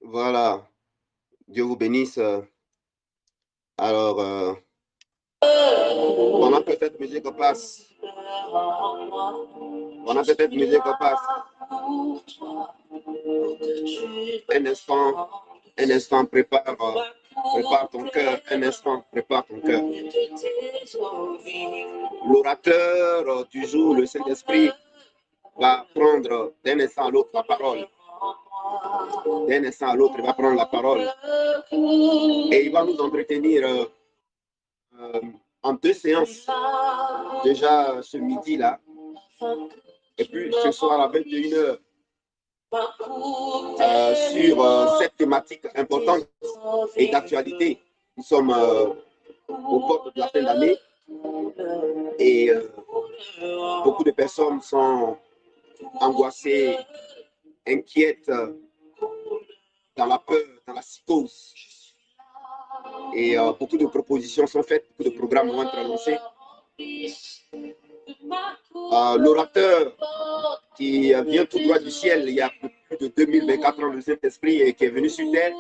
Voilà, Dieu vous bénisse. Alors, pendant que cette musique passe, un instant, prépare ton cœur, un instant, prépare ton cœur. L'orateur du jour, le Saint-Esprit, va prendre d'un instant à l'autre la parole. D'un instant à l'autre, il va prendre la parole. Et il va nous entretenir en 2 séances. Déjà ce midi-là. Et puis ce soir à 21h. Sur cette thématique importante et d'actualité. Nous sommes aux portes de la fin d'année. Et beaucoup de personnes sont angoissées, inquiètes, dans la peur, dans la psychose. Et beaucoup de propositions sont faites, beaucoup de programmes vont être lancés. L'orateur qui vient tout droit du ciel, il y a plus de 2024 ans, le Saint-Esprit, et qui est venu sur terre,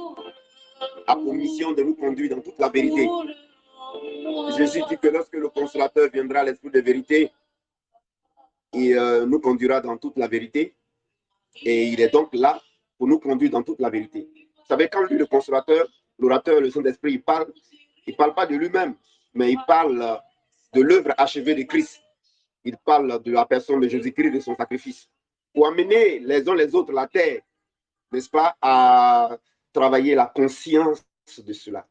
a pour mission de nous conduire dans toute la vérité. Jésus dit que lorsque le consolateur viendra, l'Esprit de vérité, il nous conduira dans toute la vérité. Et il est donc là pour nous conduire dans toute la vérité. Vous savez, quand lui, le consolateur, l'orateur, le Saint-Esprit, il parle pas de lui-même, mais il parle de l'œuvre achevée de Christ. Il parle de la personne de Jésus-Christ, de son sacrifice. Pour amener les uns les autres la terre, n'est-ce pas, à travailler la conscience de cela.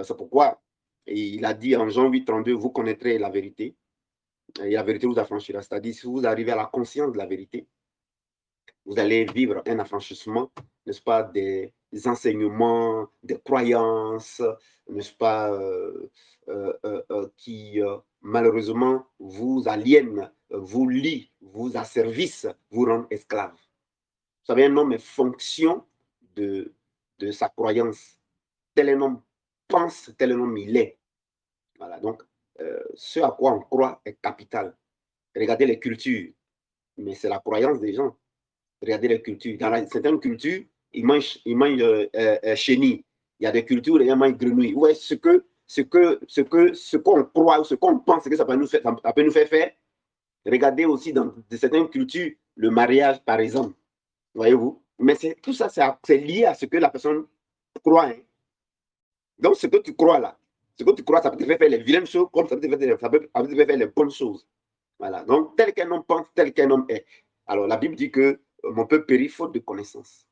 C'est pourquoi il a dit en Jean 8, 32, vous connaîtrez la vérité, et la vérité vous affranchira. C'est-à-dire, si vous arrivez à la conscience de la vérité, vous allez vivre un affranchissement, n'est-ce pas, des enseignements, des croyances, n'est-ce pas, qui malheureusement vous aliènent, vous lient, vous asservissent, vous rendent esclaves. Vous savez, un homme est fonction de sa croyance. Tel un homme pense, tel un homme il est. Voilà, donc ce à quoi on croit est capital. Regardez les cultures, mais c'est la croyance des gens. Regardez les cultures. Dans certaines cultures, ils mangent chenille. Il y a des cultures où ils mangent grenouille. Ouais, ce qu'on croit, ce qu'on pense que ça peut nous faire. Regardez aussi dans certaines cultures, le mariage, par exemple. Voyez-vous? Mais tout ça, c'est lié à ce que la personne croit. Hein. Donc, ce que tu crois là, ça peut te faire faire les vilaines choses, comme ça peut te faire les bonnes choses. Voilà. Donc, tel qu'un homme pense, tel qu'un homme est. Alors, la Bible dit que mon peuple périt faute de connaissance.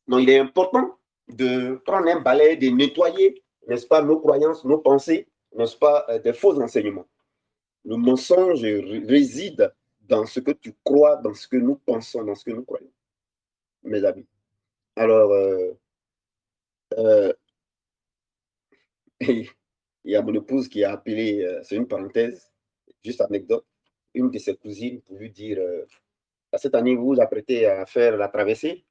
Donc, il est important de prendre un balai, de nettoyer, n'est-ce pas, nos croyances, nos pensées, n'est-ce pas, des faux enseignements. Le mensonge réside dans ce que tu crois, dans ce que nous pensons, dans ce que nous croyons, mes amis. Alors, il y a mon épouse qui a appelé, c'est une parenthèse, juste anecdote, une de ses cousines pour lui dire cette année, vous vous apprêtez à faire la traversée.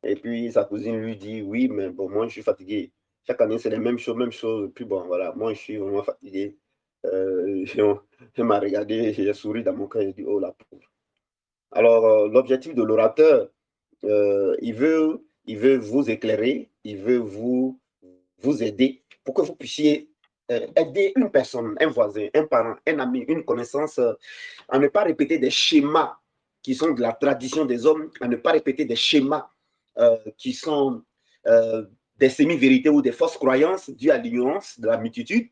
Et puis sa cousine lui dit oui, mais bon, moi je suis fatigué. Chaque année, c'est les mêmes choses. Puis bon, voilà, moi je suis vraiment fatigué. Elle m'a regardé, j'ai souri dans mon cœur, j'ai dit oh la pauvre. Alors, l'objectif de l'orateur, il veut vous éclairer, il veut vous aider pour que vous puissiez aider une personne, un voisin, un parent, un ami, une connaissance, à ne pas répéter des schémas qui sont de la tradition des hommes, à ne pas répéter des schémas qui sont des semi-vérités ou des fausses croyances dues à l'ignorance de la multitude,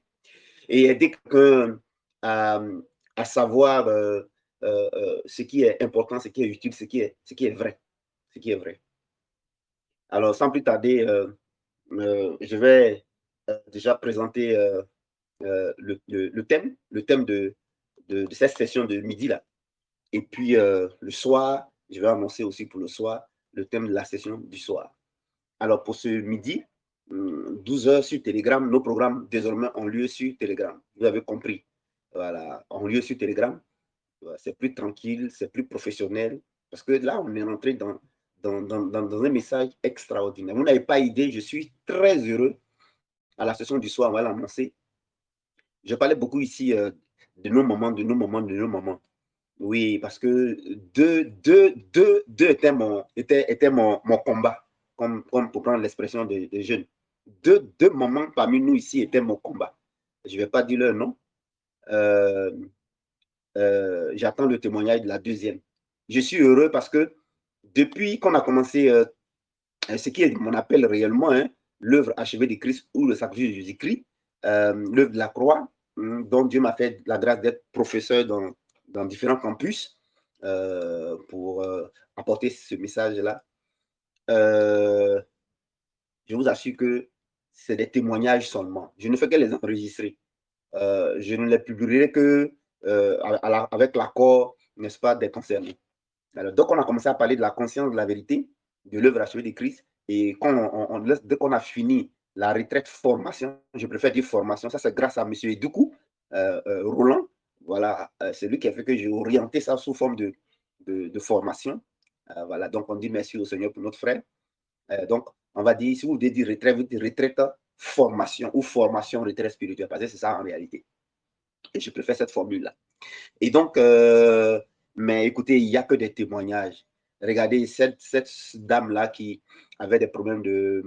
et aider quelqu'un à savoir ce qui est important, ce qui est utile, ce qui est vrai. Ce qui est vrai. Alors, sans plus tarder, je vais déjà présenter le thème de cette session de midi là. Et puis le soir, je vais annoncer aussi pour le soir le thème de la session du soir. Alors pour ce midi, 12h sur Telegram, nos programmes désormais ont lieu sur Telegram. Vous avez compris. Voilà, ont lieu sur Telegram. C'est plus tranquille, c'est plus professionnel. Parce que là, on est rentré dans un message extraordinaire. Vous n'avez pas idée, je suis très heureux. À la session du soir, on va l'annoncer. Je parlais beaucoup ici de nos moments. Oui, parce que deux était mon combat, comme pour prendre l'expression des jeunes. Deux moments parmi nous ici étaient mon combat. Je ne vais pas dire leur nom. Euh, J'attends le témoignage de la deuxième. Je suis heureux parce que depuis qu'on a commencé ce qui est mon appel réellement, hein, l'œuvre achevée de Christ ou le sacrifice de Jésus-Christ, l'œuvre de la croix, dont Dieu m'a fait la grâce d'être professeur dans différents campus pour apporter ce message-là. Je vous assure que c'est des témoignages seulement. Je ne fais que les enregistrer. Je ne les publierai que avec l'accord, n'est-ce pas, des concernés. Alors, donc, on a commencé à parler de la conscience de la vérité, de l'œuvre achevée de Christ. Et quand dès qu'on a fini la retraite formation, je préfère dire formation, ça c'est grâce à M. Edoukou, Roland. Voilà, c'est lui qui a fait que j'ai orienté ça sous forme de formation. Voilà, donc on dit merci au Seigneur pour notre frère. Donc, on va dire, si vous voulez dire retraite, vous dites retraite formation ou formation retraite spirituelle, parce que c'est ça en réalité. Et je préfère cette formule-là. Et donc, mais écoutez, il n'y a que des témoignages. Regardez cette dame-là qui avait des problèmes de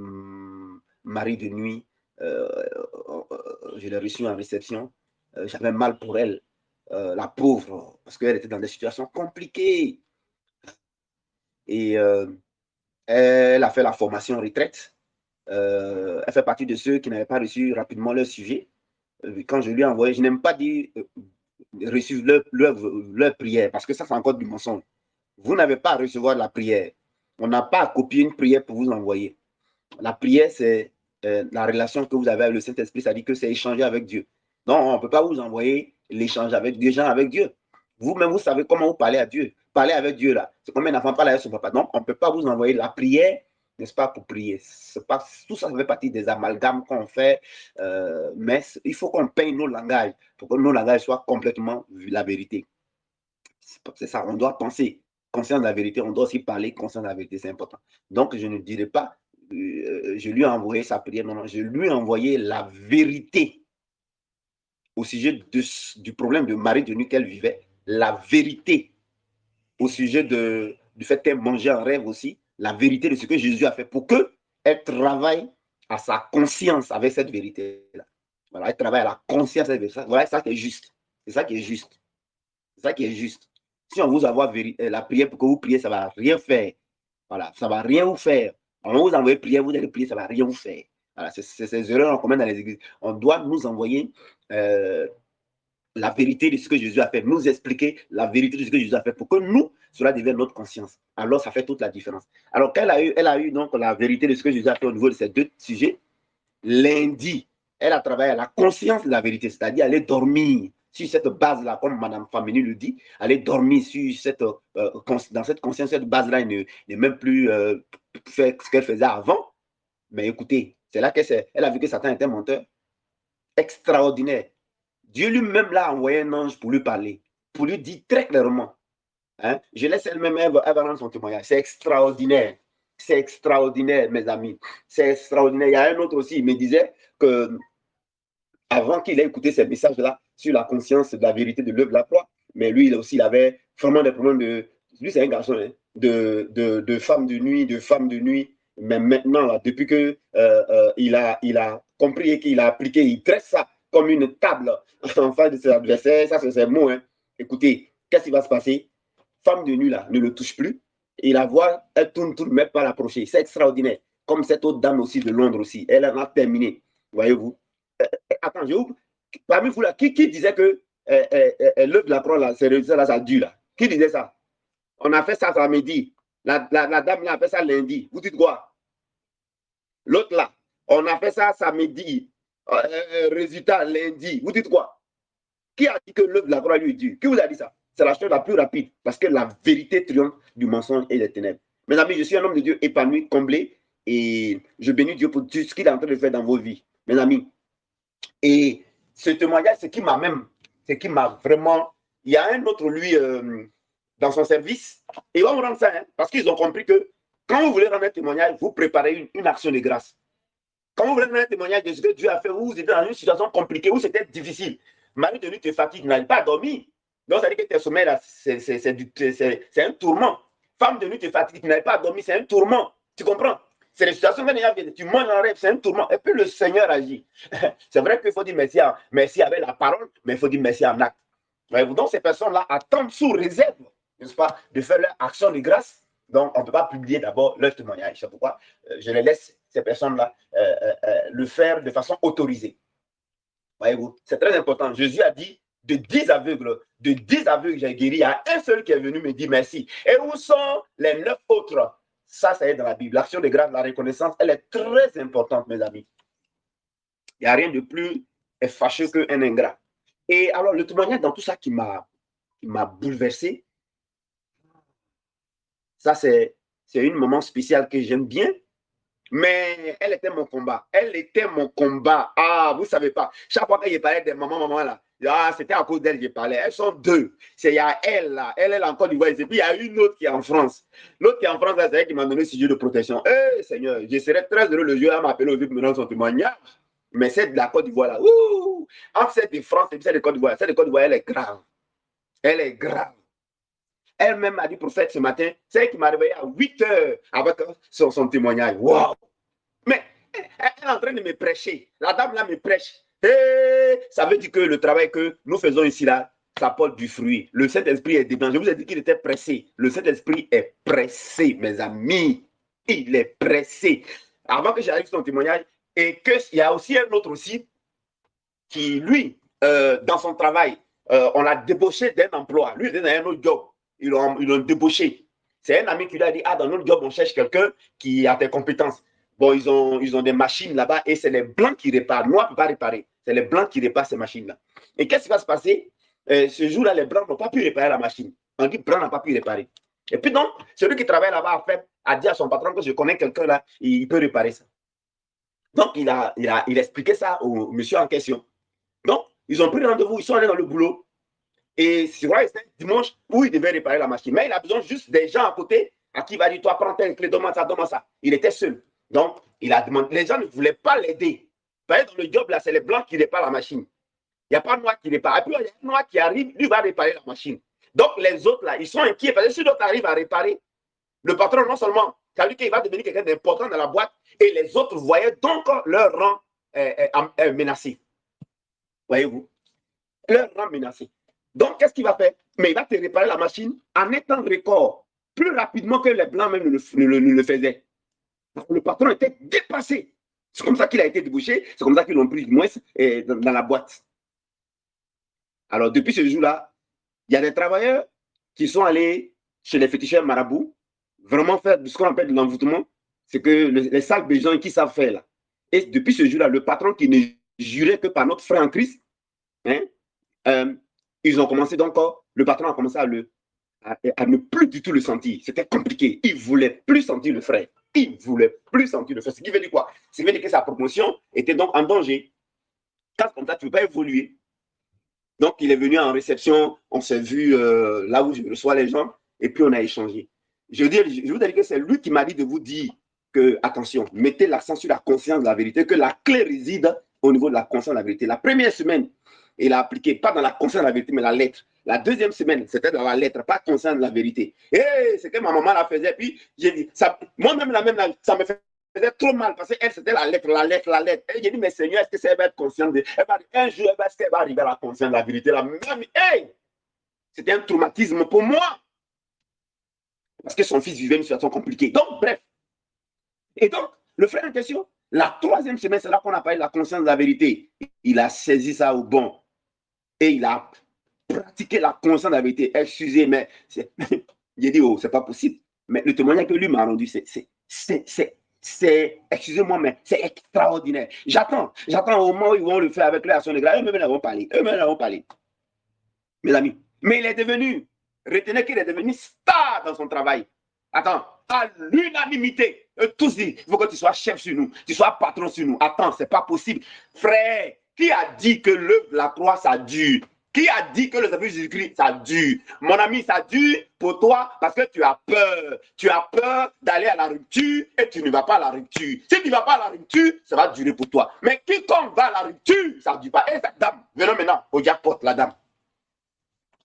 mari de nuit. Je l'ai reçue en réception. J'avais mal pour elle, la pauvre, parce qu'elle était dans des situations compliquées. Et elle a fait la formation retraite. Elle fait partie de ceux qui n'avaient pas reçu rapidement leur sujet. Quand je lui ai envoyé, je n'aime pas dire reçu leur prière, parce que ça, c'est encore du mensonge. Vous n'avez pas à recevoir la prière. On n'a pas à copier une prière pour vous envoyer. La prière, c'est la relation que vous avez avec le Saint-Esprit, ça dit que c'est échanger avec Dieu. Non, on ne peut pas vous envoyer l'échange avec des gens avec Dieu. Vous-même, vous savez comment vous parlez à Dieu. Parler avec Dieu, là. C'est comme un enfant parle avec son papa. Non, on ne peut pas vous envoyer la prière, n'est-ce pas, pour prier. Pas, tout ça fait partie des amalgames qu'on fait. Mais il faut qu'on peigne nos langages pour que nos langages soient complètement la vérité. C'est ça, on doit penser conscient de la vérité, on doit aussi parler conscient de la vérité, c'est important. Donc, je ne dirais pas, je lui ai envoyé sa prière, non, non, je lui ai envoyé la vérité au sujet du problème de mari de nuit qu'elle vivait, la vérité au sujet du fait qu'elle mangeait en rêve aussi, la vérité de ce que Jésus a fait pour qu'elle travaille à sa conscience avec cette vérité-là. Voilà, elle travaille à la conscience avec ça. Voilà, ça qui est juste. C'est ça qui est juste. C'est ça qui est juste. Si on vous envoie la prière pour que vous priez, ça ne va rien faire. Voilà, ça ne va rien vous faire. On va vous envoyer prière, vous allez prier, ça ne va rien vous faire. Voilà, c'est ces erreurs qu'on commet dans les églises. On doit nous envoyer la vérité de ce que Jésus a fait, nous expliquer la vérité de ce que Jésus a fait pour que nous, cela devienne notre conscience. Alors, ça fait toute la différence. Alors, elle a eu donc la vérité de ce que Jésus a fait au niveau de ces deux sujets. Lundi, elle a travaillé à la conscience de la vérité, c'est-à-dire aller dormir sur cette base-là, comme Mme Famini le dit, aller dormir sur dans cette conscience, cette base-là, elle n'est même plus fait ce qu'elle faisait avant. Mais écoutez, c'est là qu'elle a vu que Satan était un menteur extraordinaire. Dieu lui-même l'a envoyé un ange pour lui parler, pour lui dire très clairement. Hein? Je laisse elle-même, elle va rendre son témoignage. C'est extraordinaire. C'est extraordinaire, mes amis. C'est extraordinaire. Il y a un autre aussi, il me disait que avant qu'il ait écouté ces messages-là sur la conscience de la vérité de l'œuvre de la croix, mais lui, il avait vraiment des problèmes de. Lui, c'est un garçon, hein, de femme de nuit, de femme de nuit. Mais maintenant, là, depuis que il a compris et qu'il a appliqué, il dresse ça comme une table en face de ses adversaires. Ça, c'est ses mots. Hein. Écoutez, qu'est-ce qui va se passer? Femme de nuit, là, ne le touche plus. Et la voix, elle tourne, même pas l'approcher. C'est extraordinaire. Comme cette autre dame aussi de Londres aussi. Elle en a terminé. Voyez-vous? Attends, parmi vous là, qui disait que l'œuvre de la croix, là, ces résultats-là, ça dure là? Qui disait ça? On a fait ça samedi. La dame là a fait ça lundi. Vous dites quoi? L'autre là, on a fait ça samedi. Résultat lundi. Vous dites quoi? Qui a dit que l'œuvre de la croix lui est dure? Qui vous a dit ça? C'est la chose la plus rapide parce que la vérité triomphe du mensonge et des ténèbres. Mes amis, je suis un homme de Dieu épanoui, comblé et je bénis Dieu pour tout ce qu'il est en train de faire dans vos vies. Mes amis, et ce témoignage, c'est qui m'a vraiment. Il y a un autre, lui, dans son service, et ils vont rendre ça, hein, parce qu'ils ont compris que quand vous voulez rendre un témoignage, vous préparez une action de grâce. Quand vous voulez rendre un témoignage de ce que Dieu a fait, vous êtes dans une situation compliquée, où c'était difficile. Marie de nuit te fatigue, tu n'arrives pas à dormir. Donc, ça veut dire que tes sommeils, là, c'est un tourment. Femme de nuit, tu es fatiguée, tu n'arrives pas à dormir, c'est un tourment. Tu comprends? C'est les situations que tu manges en rêve, c'est un tourment. Et puis le Seigneur agit. C'est vrai qu'il faut dire merci avec la parole, mais il faut dire merci en acte. Donc, ces personnes-là attendent sous réserve, n'est-ce pas, de faire leur action de grâce. Donc, on ne peut pas publier d'abord leur témoignage. C'est pourquoi je les laisse, ces personnes-là, le faire de façon autorisée. Voyez-vous, c'est très important. Jésus a dit, de 10 aveugles, j'ai guéri, il y a un seul qui est venu me dire merci. Et où sont les 9 autres? Ça est dans la Bible. L'action de grâce, la reconnaissance, elle est très importante, mes amis. Il n'y a rien de plus fâcheux qu'un ingrat. Et alors, le témoignage dans tout ça qui m'a bouleversé, ça, c'est un moment spécial que j'aime bien. Mais elle était mon combat. Elle était mon combat. Ah, vous ne savez pas. Chaque fois que je parlais des mamans là, c'était à cause d'elle que je parlais. Elles sont deux. Il y a elle là. Elle est en Côte d'Ivoire. Et puis il y a une autre qui est en France. L'autre qui est en France, c'est elle qui m'a donné ce jeu de protection. Eh, Seigneur, je serais très heureux le jeu à m'appeler aujourd'hui pour me rendre son témoignage. Mais c'est de la Côte d'Ivoire là. Ouh! Entre celle de France et celle de Côte d'Ivoire, elle est grave. Elle est grave. Elle-même m'a dit, prophète, ce matin, c'est elle qui m'a réveillé à 8 heures avec son témoignage. Waouh! Mais elle est en train de me prêcher. La dame là me prêche. Et ça veut dire que le travail que nous faisons ici là, ça porte du fruit. Le Saint-Esprit est dedans. Je vous ai dit qu'il était pressé. Le Saint-Esprit est pressé, mes amis. Il est pressé. Avant que j'arrive sur son témoignage, et qu'il y a aussi un autre aussi qui, lui, dans son travail, on l'a débauché d'un emploi. Lui, il était dans un autre job. Ils l'ont débauché. C'est un ami qui lui a dit, ah, dans notre job, on cherche quelqu'un qui a tes compétences. Bon, ils ont des machines là-bas et c'est les Blancs qui réparent. Moi, je ne peux pas réparer. C'est les Blancs qui réparent ces machines-là. Et qu'est-ce qui va se passer? Ce jour-là, les Blancs n'ont pas pu réparer la machine. On dit, Blanc n'a pas pu réparer. Et puis donc, celui qui travaille là-bas a dit à son patron que je connais quelqu'un là, il peut réparer ça. Donc, il expliqué ça au monsieur en question. Donc, ils ont pris rendez-vous, ils sont allés dans le boulot. Et c'est vrai, c'était dimanche où il devait réparer la machine. Mais il a besoin juste des gens à côté à qui il va dire, toi, prends telle clé, donne-moi ça, donne-moi ça. Il était seul. Donc, il a demandé, les gens ne voulaient pas l'aider. Dans le job, là, c'est les Blancs qui réparent la machine. Il n'y a pas de Noir qui répare. Et puis, il y a un Noir qui arrive, lui va réparer la machine. Donc, les autres, là, ils sont inquiets. Parce que si l'autre arrive à réparer, le patron, non seulement, ça veut dire qu'il va devenir quelqu'un d'important dans la boîte, et les autres voyaient donc leur rang menacé. Voyez-vous? Leur rang menacé. Donc, qu'est-ce qu'il va faire? Mais il va te réparer la machine en étant record, plus rapidement que les Blancs même ne le faisaient. Le patron était dépassé. C'est comme ça qu'il a été débouché, c'est comme ça qu'ils l'ont pris du moins dans la boîte. Alors, depuis ce jour-là, il y a des travailleurs qui sont allés chez les féticheurs marabouts, vraiment faire ce qu'on appelle de l'envoûtement, c'est que les sales besoins qui savent faire là. Et depuis ce jour-là, le patron qui ne jurait que par notre frère en Christ, ils ont commencé donc, le patron a commencé à ne plus du tout le sentir. C'était compliqué. Il ne voulait plus sentir le frère. Il ne voulait plus sentir le frère. Ce qui veut dire quoi? Ce qui veut dire que sa promotion était donc en danger. Quand comme ça, tu ne peux pas évoluer. Donc, il est venu en réception. On s'est vu là où je reçois les gens. Et puis, on a échangé. Je vous dis que c'est lui qui m'a dit de vous dire que, attention, mettez l'accent sur la conscience de la vérité, que la clé réside au niveau de la conscience de la vérité. La première semaine, il a appliqué, pas dans la conscience de la vérité, mais la lettre. La deuxième semaine, c'était dans la lettre, pas conscience de la vérité. Et c'est que ma maman la faisait. Puis, j'ai dit, moi-même, ça me faisait trop mal parce qu'elle, c'était la lettre. Et j'ai dit, mais Seigneur, est-ce que ça va être consciente de. Un jour, est-ce qu'elle va arriver à la conscience de la vérité? C'était un traumatisme pour moi. Parce que son fils vivait une situation compliquée. Donc, bref. Et donc, le frère en question, la troisième semaine, c'est là qu'on a parlé de la conscience de la vérité. Il a saisi ça au bon. Et il a pratiqué la conscience de la vérité. Excusez, mais j'ai dit, oh, c'est pas possible. Mais le témoignage que lui m'a rendu, c'est excusez-moi, mais c'est extraordinaire. J'attends au moment où ils vont le faire avec l'action de grâce. Eux-mêmes l'avons parlé. Mes amis. Mais il est devenu, retenez qu'il est devenu star dans son travail. Attends, à l'unanimité, tous disent, il faut que tu sois chef sur nous, tu sois patron sur nous. Attends, c'est pas possible. Frère, qui a dit que l'œuvre de la croix, ça dure? Qui a dit que le service de Jésus-Christ, ça dure? Mon ami, ça dure pour toi parce que tu as peur. Tu as peur d'aller à la rupture et tu ne vas pas à la rupture. Si tu ne vas pas à la rupture, ça va durer pour toi. Mais quiconque va à la rupture, ça ne dure pas. Et cette dame, venons maintenant au jackpot, la dame.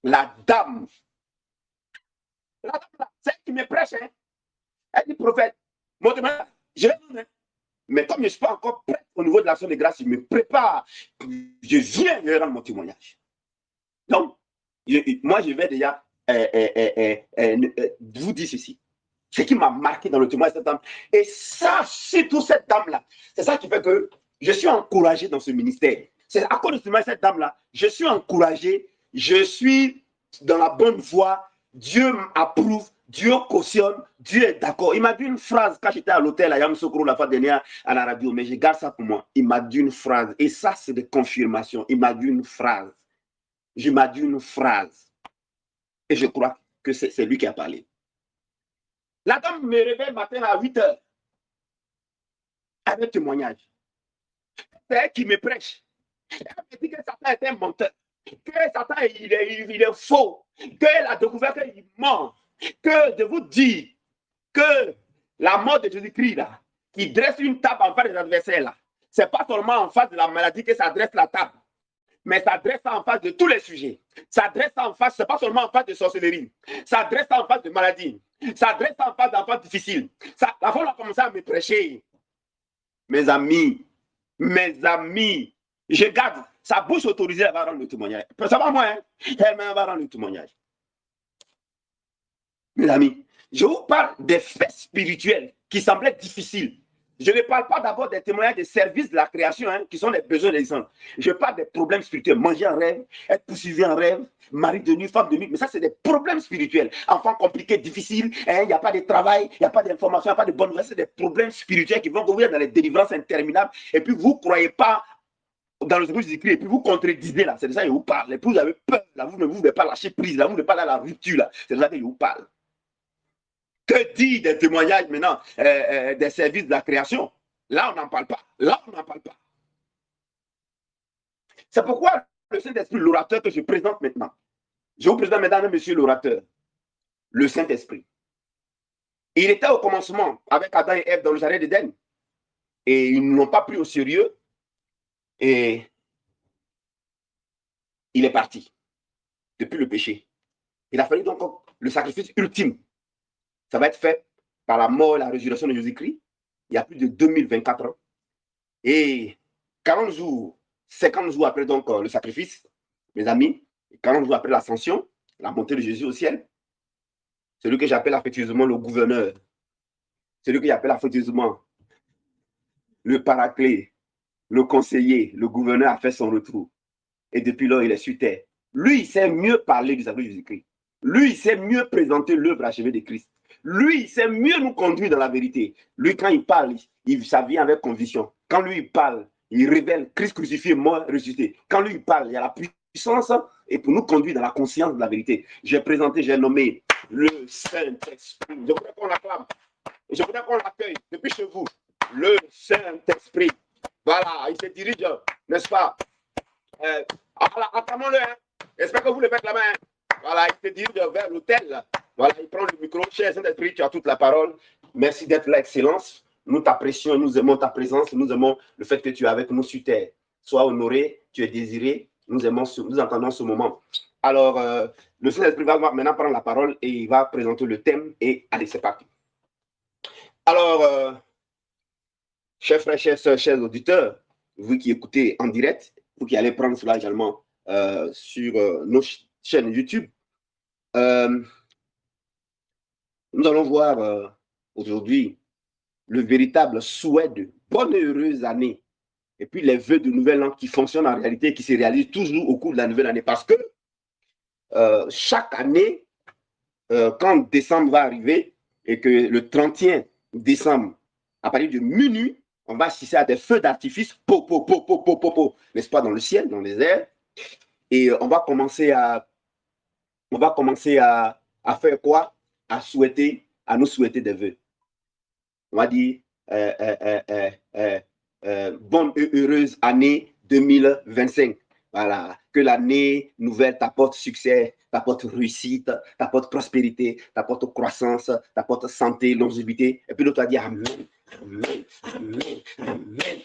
La dame, c'est elle qui me prêche. Hein. Elle dit, prophète, mon témoignage, je vais donner. Mais comme je ne suis pas encore prêt au niveau de l'action de grâce, je me prépare. Je viens de rendre mon témoignage. Donc, moi, je vais déjà vous dire ceci. Ce qui m'a marqué dans le témoignage de cette dame. Et ça, surtout cette dame-là, c'est ça qui fait que je suis encouragé dans ce ministère. C'est à cause de ce témoignage de cette dame-là, je suis encouragé, je suis dans la bonne voie, Dieu approuve, Dieu cautionne, Dieu est d'accord. Il m'a dit une phrase quand j'étais à l'hôtel à Yamoussoukro la fois dernière à la radio, mais je garde ça pour moi. Il m'a dit une phrase, et ça, c'est des confirmations. Il m'a dit une phrase. Je m'a dit une phrase. Et je crois que c'est lui qui a parlé. La dame me réveille le matin à 8 h avec témoignage. C'est elle qui me prêche. Elle me dit que Satan est un menteur, que Satan il est faux, qu'elle a découvert qu'il ment, que de vous dire que la mort de Jésus-Christ, là, qui dresse une table en face des adversaires, là, c'est pas seulement en face de la maladie que ça dresse la table, mais ça dresse en face de tous les sujets. Ça dresse en face, c'est pas seulement en face de sorcellerie, ça dresse en face de maladie, ça dresse en face d'enfants difficiles. Ça, la fois, on a commencé à me prêcher. Mes amis, je garde sa bouche autorisée, elle va rendre le témoignage. Ça va moi, hein? Elle va rendre le témoignage. Mes amis, je vous parle des faits spirituels qui semblaient difficiles. Je ne parle pas d'abord des témoignages des services de la création, hein, qui sont les besoins des gens. Je parle des problèmes spirituels. Manger en rêve, être poursuivi en rêve, mari de nuit, femme de nuit. Mais ça, c'est des problèmes spirituels. Enfants compliqués, difficiles. Il n'y a pas de travail, il n'y a pas d'information, il n'y a pas de bonnes nouvelles. C'est des problèmes spirituels qui vont vous dans les délivrances interminables. Et puis, vous ne croyez pas dans le Jésus Christ. Et puis, vous contredisez là. C'est de ça que je vous parle. Et puis, vous avez peur. Là, vous ne voulez pas lâcher prise. Là, vous ne voulez pas aller à la rupture. Là. C'est de ça que je vous parle. Que dit des témoignages maintenant des services de la création? Là, on n'en parle pas. Là, on n'en parle pas. C'est pourquoi le Saint-Esprit, l'orateur que je présente maintenant, je vous présente, mesdames et messieurs, l'orateur, le Saint-Esprit. Il était au commencement avec Adam et Ève dans le jardin d'Éden. Et ils ne l'ont pas pris au sérieux. Et il est parti depuis le péché. Il a fallu donc le sacrifice ultime. Ça va être fait par la mort et la résurrection de Jésus-Christ. Il y a plus de 2024 ans. Et 40 jours, 50 jours après donc le sacrifice, mes amis, 40 jours après l'ascension, la montée de Jésus au ciel, celui que j'appelle affectueusement le gouverneur, celui que j'appelle affectueusement le paraclet, le conseiller, le gouverneur a fait son retour. Et depuis lors, il est sur terre. Lui, il sait mieux parler du sacrifice de Jésus-Christ. Lui, il sait mieux présenter l'œuvre achevée de Christ. Lui, il sait mieux nous conduire dans la vérité. Lui, quand il parle, ça vient avec conviction. Quand lui, il parle, il révèle Christ crucifié, mort, ressuscité. Quand lui, il parle, il y a la puissance et pour nous conduire dans la conscience de la vérité. J'ai présenté, j'ai nommé le Saint-Esprit. Je voudrais qu'on l'acclame. Je voudrais qu'on l'accueille depuis chez vous. Le Saint-Esprit. Voilà, il se dirige, n'est-ce pas? Acclamons-le. Hein. J'espère que vous le faites la main. Voilà, il se dirige vers l'autel. Voilà, il prend le micro. Cher Saint-Esprit, tu as toute la parole. Merci d'être là, Excellence. Nous t'apprécions, nous aimons ta présence, nous aimons le fait que tu es avec nous sur terre. Sois honoré, tu es désiré. Nous entendons ce moment. Alors, le Saint-Esprit va maintenant prendre la parole et il va présenter le thème. Et allez, c'est parti. Alors, chers frères, chers soeurs, chers auditeurs, vous qui écoutez en direct, vous qui allez prendre cela également sur nos chaînes YouTube, nous allons voir aujourd'hui le véritable souhait de bonne et heureuse année et puis les vœux de nouvelle an qui fonctionnent en réalité et qui se réalisent toujours au cours de la nouvelle année parce que chaque année, quand décembre va arriver et que le 31 décembre, à partir de minuit, on va assister à des feux d'artifice, n'est-ce pas, dans le ciel, dans les airs, et on va commencer à faire quoi? À nous souhaiter des vœux. On va dire bonne et heureuse année 2025. Voilà, que l'année nouvelle t'apporte succès, t'apporte réussite, t'apporte prospérité, t'apporte croissance, t'apporte santé, longévité. Et puis l'autre a dit Amen, Amen, Amen, Amen.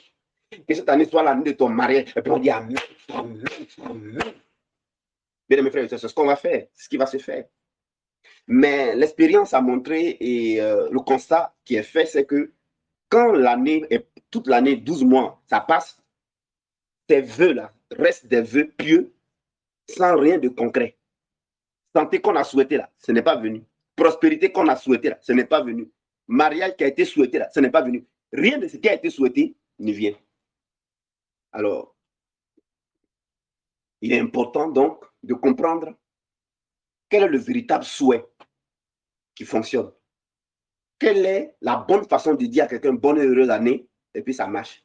Que cette année soit l'année de ton mariage. Et puis on dit Amen, Amen, Amen. Bien, mes frères, c'est ce qu'on va faire, c'est ce qui va se faire. Mais l'expérience a montré et le constat qui est fait, c'est que quand l'année, toute l'année, 12 mois, ça passe, ces vœux-là restent des vœux pieux sans rien de concret. Santé qu'on a souhaité là, ce n'est pas venu. Prospérité qu'on a souhaité là, ce n'est pas venu. Mariage qui a été souhaité là, ce n'est pas venu. Rien de ce qui a été souhaité ne vient. Alors, il est important donc de comprendre quel est le véritable souhait qui fonctionne. Quelle est la bonne façon de dire à quelqu'un bonne et heureuse année et puis ça marche.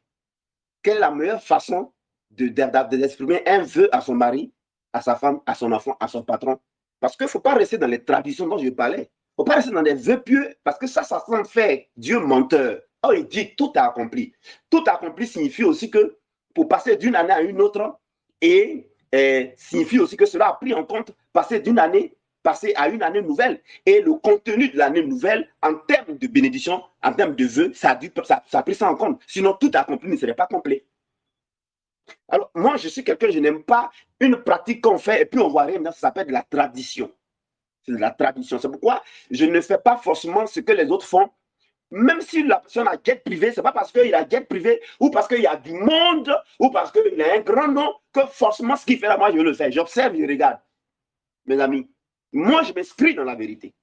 Quelle est la meilleure façon d'exprimer un vœu à son mari, à sa femme, à son enfant, à son patron. Parce qu'il ne faut pas rester dans les traditions dont je parlais. Il ne faut pas rester dans des vœux pieux, parce que ça semble faire Dieu menteur. Oh, il dit tout a accompli. Tout accompli signifie aussi que pour passer d'une année à une autre, et signifie aussi que cela a pris en compte passer d'une année, passer à une année nouvelle. Et le contenu de l'année nouvelle, en termes de bénédiction, en termes de vœux, ça a pris ça en compte. Sinon, tout accompli ne serait pas complet. Alors, moi, je suis quelqu'un, je n'aime pas une pratique qu'on fait et puis on voit rien, ça s'appelle de la tradition. C'est de la tradition. C'est pourquoi je ne fais pas forcément ce que les autres font. Même si la personne a jet privé, ce n'est pas parce qu'il a jet privé ou parce qu'il y a du monde ou parce qu'il a un grand nom que forcément ce qu'il fait là, moi, je le fais. J'observe, je regarde. Mes amis, moi, je m'inscris dans la vérité.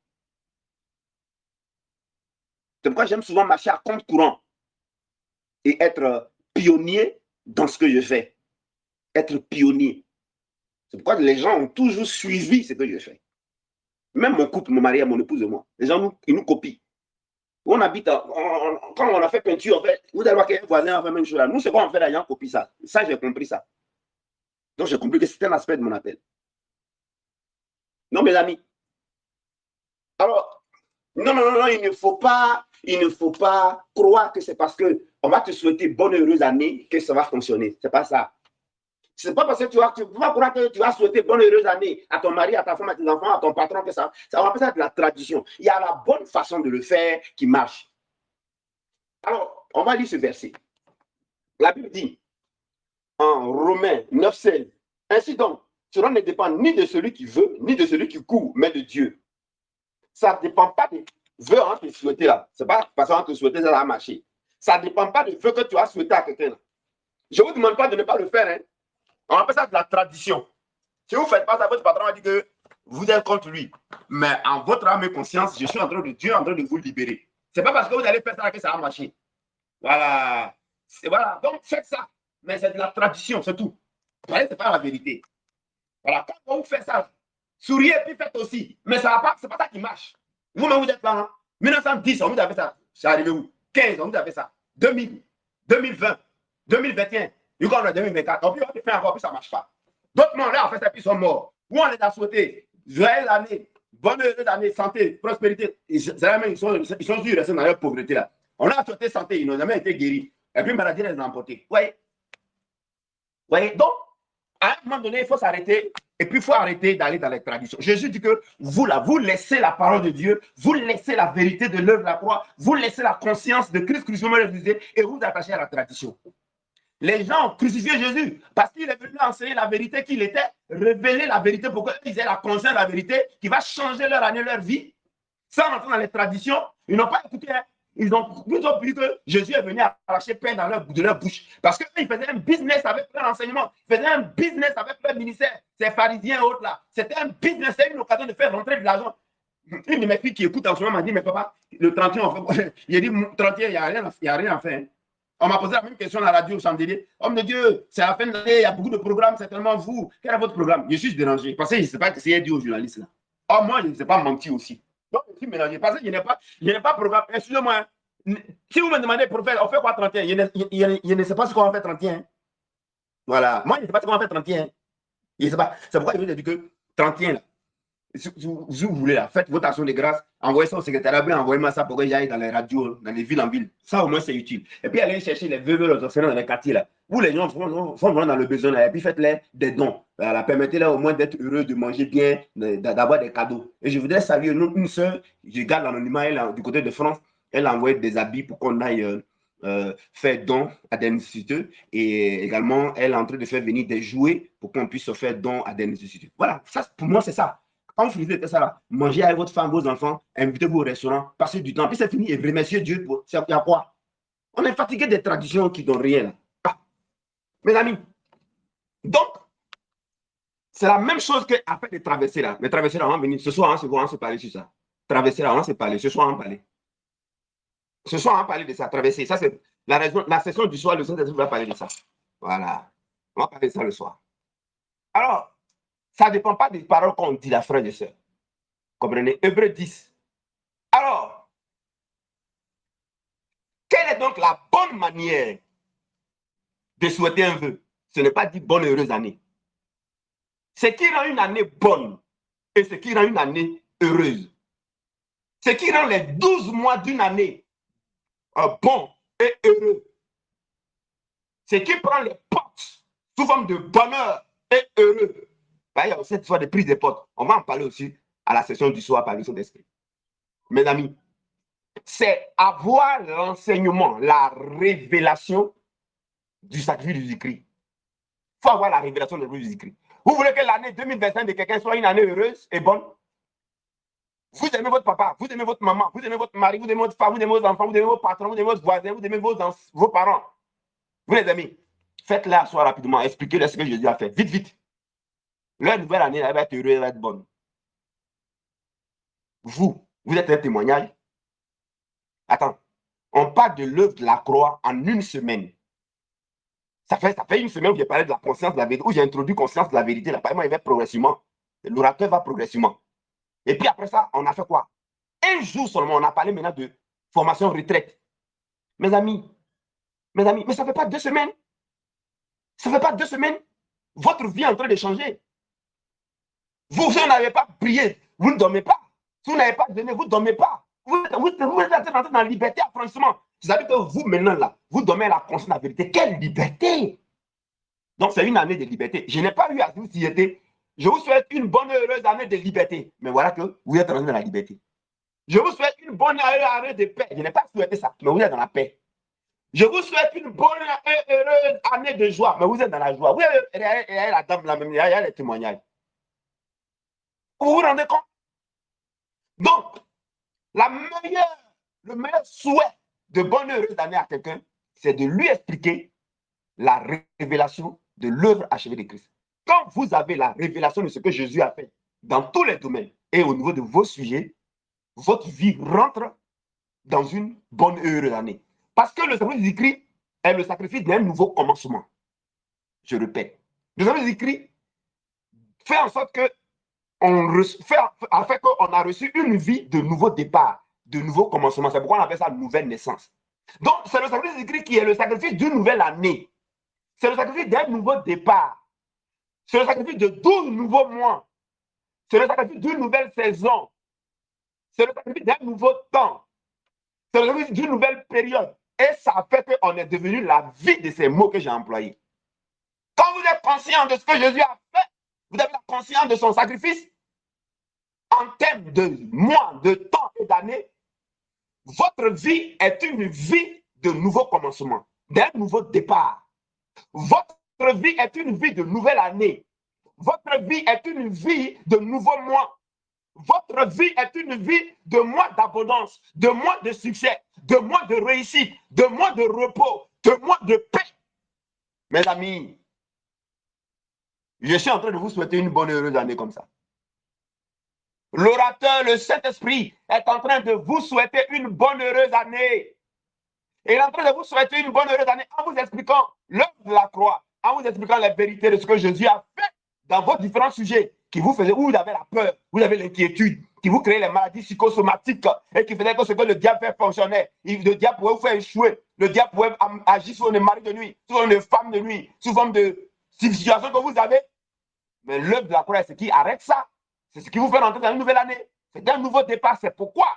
C'est pourquoi j'aime souvent marcher à compte courant et être pionnier dans ce que je fais. Être pionnier. C'est pourquoi les gens ont toujours suivi ce que je fais. Même mon couple, mon mari et mon épouse et moi, les gens, ils nous copient. On habite, quand on a fait peinture, vous allez voir qu'un voisin a fait la même chose là. Nous, c'est quoi on fait là, les gens copient ça. Ça, j'ai compris ça. Donc, j'ai compris que c'est un aspect de mon appel. Non, mes amis. Alors, non, il ne faut pas croire que c'est parce qu'on va te souhaiter bonne et heureuse année que ça va fonctionner. C'est pas ça. C'est pas parce que tu vas croire que tu vas souhaiter bonne et heureuse année à ton mari, à ta femme, à tes enfants, à ton patron, que ça va faire ça de la tradition. Il y a la bonne façon de le faire qui marche. Alors, on va lire ce verset. La Bible dit, en Romains 9,16, ainsi donc, cela ne dépend ni de celui qui veut, ni de celui qui court, mais de Dieu. Ça ne dépend pas des vœux hein, que tu souhaitais là. Ce n'est pas parce qu'on te souhaitait ça va marcher. Ça ne dépend pas des vœux que tu as souhaité à quelqu'un là. Je ne vous demande pas de ne pas le faire. Hein. On appelle ça de la tradition. Si vous ne faites pas ça, votre patron a dit que vous êtes contre lui. Mais en votre âme et conscience, je suis en train de Dieu en train de vous libérer. Ce n'est pas parce que vous allez faire ça que ça va marcher. Voilà. Voilà. Donc faites ça. Mais c'est de la tradition, c'est tout. Ce n'est pas la vérité. Voilà. Quand vous faites ça, souriez et puis faites aussi. Mais ce n'est pas ça qui marche. Vous-même, vous êtes là. Hein? 1910, on vous a fait ça. C'est arrivé où? 15, on vous a fait ça. 2000, 2020, 2021. Du coup, on est 2024. On peut faire encore, puis ça ne marche pas. D'autres monde là, en fait, ils sont morts. Où on les a souhaité joyeuse année, bonne heureuse année, santé, prospérité. Ils sont dû rester dans leur pauvreté là. On a souhaité santé, ils n'ont jamais été guéris. Et puis, maladie les a emportés. Vous voyez? Donc, à un moment donné, il faut s'arrêter. Et puis, il faut arrêter d'aller dans les traditions. Jésus dit que vous, là, vous laissez la parole de Dieu, vous laissez la vérité de l'œuvre de la croix, vous laissez la conscience de Christ crucifié et vous attachez à la tradition. Les gens ont crucifié Jésus parce qu'il est venu enseigner la vérité qu'il était, révéler la vérité pour qu'ils aient la conscience de la vérité qui va changer leur année, leur vie. Sans rentrer dans les traditions, ils n'ont pas écouté. Ils ont plutôt vu que Jésus est venu arracher pain de leur bouche. Parce qu'ils faisaient un business avec leur enseignement. Ils faisaient un business avec leur ministère. Ces pharisiens et autres là. C'était un business, c'était une occasion de faire rentrer de l'argent. Une de mes filles qui écoute en ce moment m'a dit, mais papa, le 31, on fait... Il a dit, 31, il n'y a rien à faire. Hein. On m'a posé la même question à la radio au Chandelier. Homme de Dieu, c'est la fin de l'année, il y a beaucoup de programmes, certainement vous. Quel est votre programme? Je suis dérangé. Parce que je ne sais pas ce qu'il a dit aux journalistes là. Oh, moi, je ne sais pas mentir aussi. Donc, je suis mélangé. Parce que je n'ai pas programme. Excusez-moi. Si vous me demandez, prophète, on fait quoi 31? Je ne sais pas ce qu'on va faire 31. Voilà. Moi, je ne sais pas ce qu'on va faire 31. Je ne sais pas. C'est pourquoi je vous ai dit que 31, là, si vous voulez, là, faites votre action de grâce, envoyez ça au secrétariat, envoyez-moi ça pour que j'aille dans les radios, dans les villes en ville. Ça, au moins, c'est utile. Et puis, allez chercher les veuves, les enseignants dans les quartiers, là. Vous, les gens, sont vraiment dans le besoin, là. Et puis, faites-les des dons. Voilà, permettez-leur au moins d'être heureux, de manger bien, d'avoir des cadeaux. Et je voudrais saluer une soeur, je garde l'anonymat, elle, du côté de France, elle a envoyé des habits pour qu'on aille faire don à des nécessiteux et également elle est en train de faire venir des jouets pour qu'on puisse faire don à des nécessiteux. Voilà, ça pour moi c'est ça. Quand vous finissez ça là, mangez avec votre femme, vos enfants, invitez-vous au restaurant, passez du temps, puis c'est fini et remerciez Dieu pour il y a quoi? On est fatigué des traditions qui donnent rien là. Ah, mes amis, donc c'est la même chose qu'après les traversées là. Les traversées là, on va venir ce soir, on va se parler sur ça. Traversées là, on va se parler. Ce soir, on va parler. Ce soir, on va parler de ça, traverser. Ça, c'est la raison. La session du soir, le Saint-Esprit va parler de ça. Voilà. On va parler de ça le soir. Alors, ça ne dépend pas des paroles qu'on dit, la frère et sœurs. Comprenez? Hébreux 10. Alors, quelle est donc la bonne manière de souhaiter un vœu? Ce n'est pas dire bonne et heureuse année. Ce qui rend une année bonne et ce qui rend une année heureuse. Ce qui rend les 12 mois d'une année bon et heureux. Ce qui prend les portes sous forme de bonheur et heureux. Il y a aussi cette fois de prise des portes. On va en parler aussi à la session du soir par le Saint-Esprit. Mes amis, c'est avoir l'enseignement, la révélation du sacrifice de Jésus-Christ. Il faut avoir la révélation du sacrifice de Jésus-Christ. Vous voulez que l'année 2025 de quelqu'un soit une année heureuse et bonne? Vous aimez votre papa, vous aimez votre maman, vous aimez votre mari, vous aimez votre femme, vous aimez vos enfants, vous aimez vos patrons, vous aimez vos voisins, vous aimez vos parents. Vous les aimez. Faites-le à soi rapidement. Expliquez-leur ce que Jésus a fait. Vite, vite. Leur nouvelle année, elle va être heureuse, elle va être bonne. Vous êtes un témoignage. Attends. On parle de l'œuvre de la croix en une semaine. Ça fait une semaine où j'ai parlé de la conscience de la vérité, où j'ai introduit conscience de la vérité. L'apparemment, il va progressivement. L'orateur va progressivement. Et puis après ça, on a fait quoi? Un jour seulement, on a parlé maintenant de formation retraite. Mes amis, mais ça ne fait pas 2 semaines. Ça ne fait pas 2 semaines. Votre vie est en train de changer. Vous n'avez pas prié, vous ne dormez pas. Si vous n'avez pas donné, vous ne dormez pas. Vous êtes rentré dans la liberté, affranchissement. C'est-à-dire que vous, maintenant, là, vous dormez à la conscience de la vérité. Quelle liberté! Donc, c'est une année de liberté. Je n'ai pas eu à vous y être. Je vous souhaite une bonne, heureuse année de liberté. Mais voilà que vous êtes rentré dans la liberté. Je vous souhaite une bonne année de paix. Je n'ai pas souhaité ça, mais vous êtes dans la paix. Je vous souhaite une bonne et heureuse année de joie, mais vous êtes dans la joie. Vous avez la dame là même, il y a les témoignages. Vous vous rendez compte? Donc, le meilleur souhait de bonne heureuse année à quelqu'un, c'est de lui expliquer la révélation de l'œuvre achevée de Christ. Quand vous avez la révélation de ce que Jésus a fait dans tous les domaines et au niveau de vos sujets, votre vie rentre dans une bonne heureuse année. Parce que le sacrifice de Christ est le sacrifice d'un nouveau commencement. Je répète, le sacrifice de Christ fait en sorte que qu'on a reçu une vie de nouveau départ, de nouveau commencement. C'est pourquoi on appelle ça nouvelle naissance. Donc, c'est le sacrifice de Christ qui est le sacrifice d'une nouvelle année. C'est le sacrifice d'un nouveau départ. C'est le sacrifice de 12 nouveaux mois. C'est le sacrifice d'une nouvelle saison. C'est le sacrifice d'un nouveau temps. C'est le sacrifice d'une nouvelle période. Et ça fait qu'on est devenu la vie de ces mots que j'ai employés. Quand vous êtes conscient de ce que Jésus a fait, vous avez la conscience de son sacrifice, en termes de mois, de temps et d'années, votre vie est une vie de nouveau commencement, d'un nouveau départ. Votre vie est une vie de nouvelle année. Votre vie est une vie de nouveaux mois. Votre vie est une vie de mois d'abondance, de mois de succès, de mois de réussite, de mois de repos, de mois de paix. Mes amis, je suis en train de vous souhaiter une bonne heureuse année comme ça. L'orateur, le Saint-Esprit, est en train de vous souhaiter une bonne heureuse année. Il est en train de vous souhaiter une bonne heureuse année en vous expliquant l'œuvre de la croix, en vous expliquant la vérité de ce que Jésus a fait dans vos différents sujets qui vous faisaient, où vous avez la peur, vous avez l'inquiétude, qui vous créez les maladies psychosomatiques et qui faisaient que ce que le diable fait fonctionnait. Le diable pouvait vous faire échouer. Le diable pouvait agir sur une mari de nuit, sur une femme de nuit, sous forme de situation que vous avez. Mais l'œuvre de la croix, c'est ce qui arrête ça. C'est ce qui vous fait rentrer dans une nouvelle année. C'est un nouveau départ. C'est pourquoi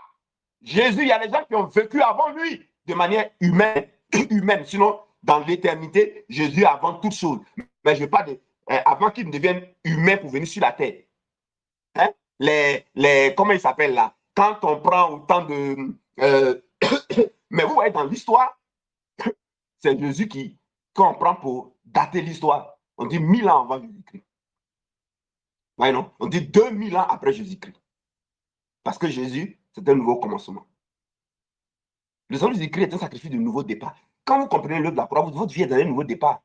Jésus, il y a des gens qui ont vécu avant lui de manière humaine. Sinon, dans l'éternité, Jésus avant toute chose. Mais je parle avant qu'il ne devienne humain pour venir sur la terre. Hein? Comment il s'appelle là? Quand on prend autant de... mais vous voyez dans l'histoire, c'est Jésus qu'on prend pour dater l'histoire. On dit 1000 ans avant Jésus-Christ. Ouais, non? On dit 2000 ans après Jésus-Christ. Parce que Jésus, c'est un nouveau commencement. Le sang de Jésus-Christ est un sacrifice de nouveau départ. Quand vous comprenez l'œuvre de la croix, votre vie est dans un nouveau départ.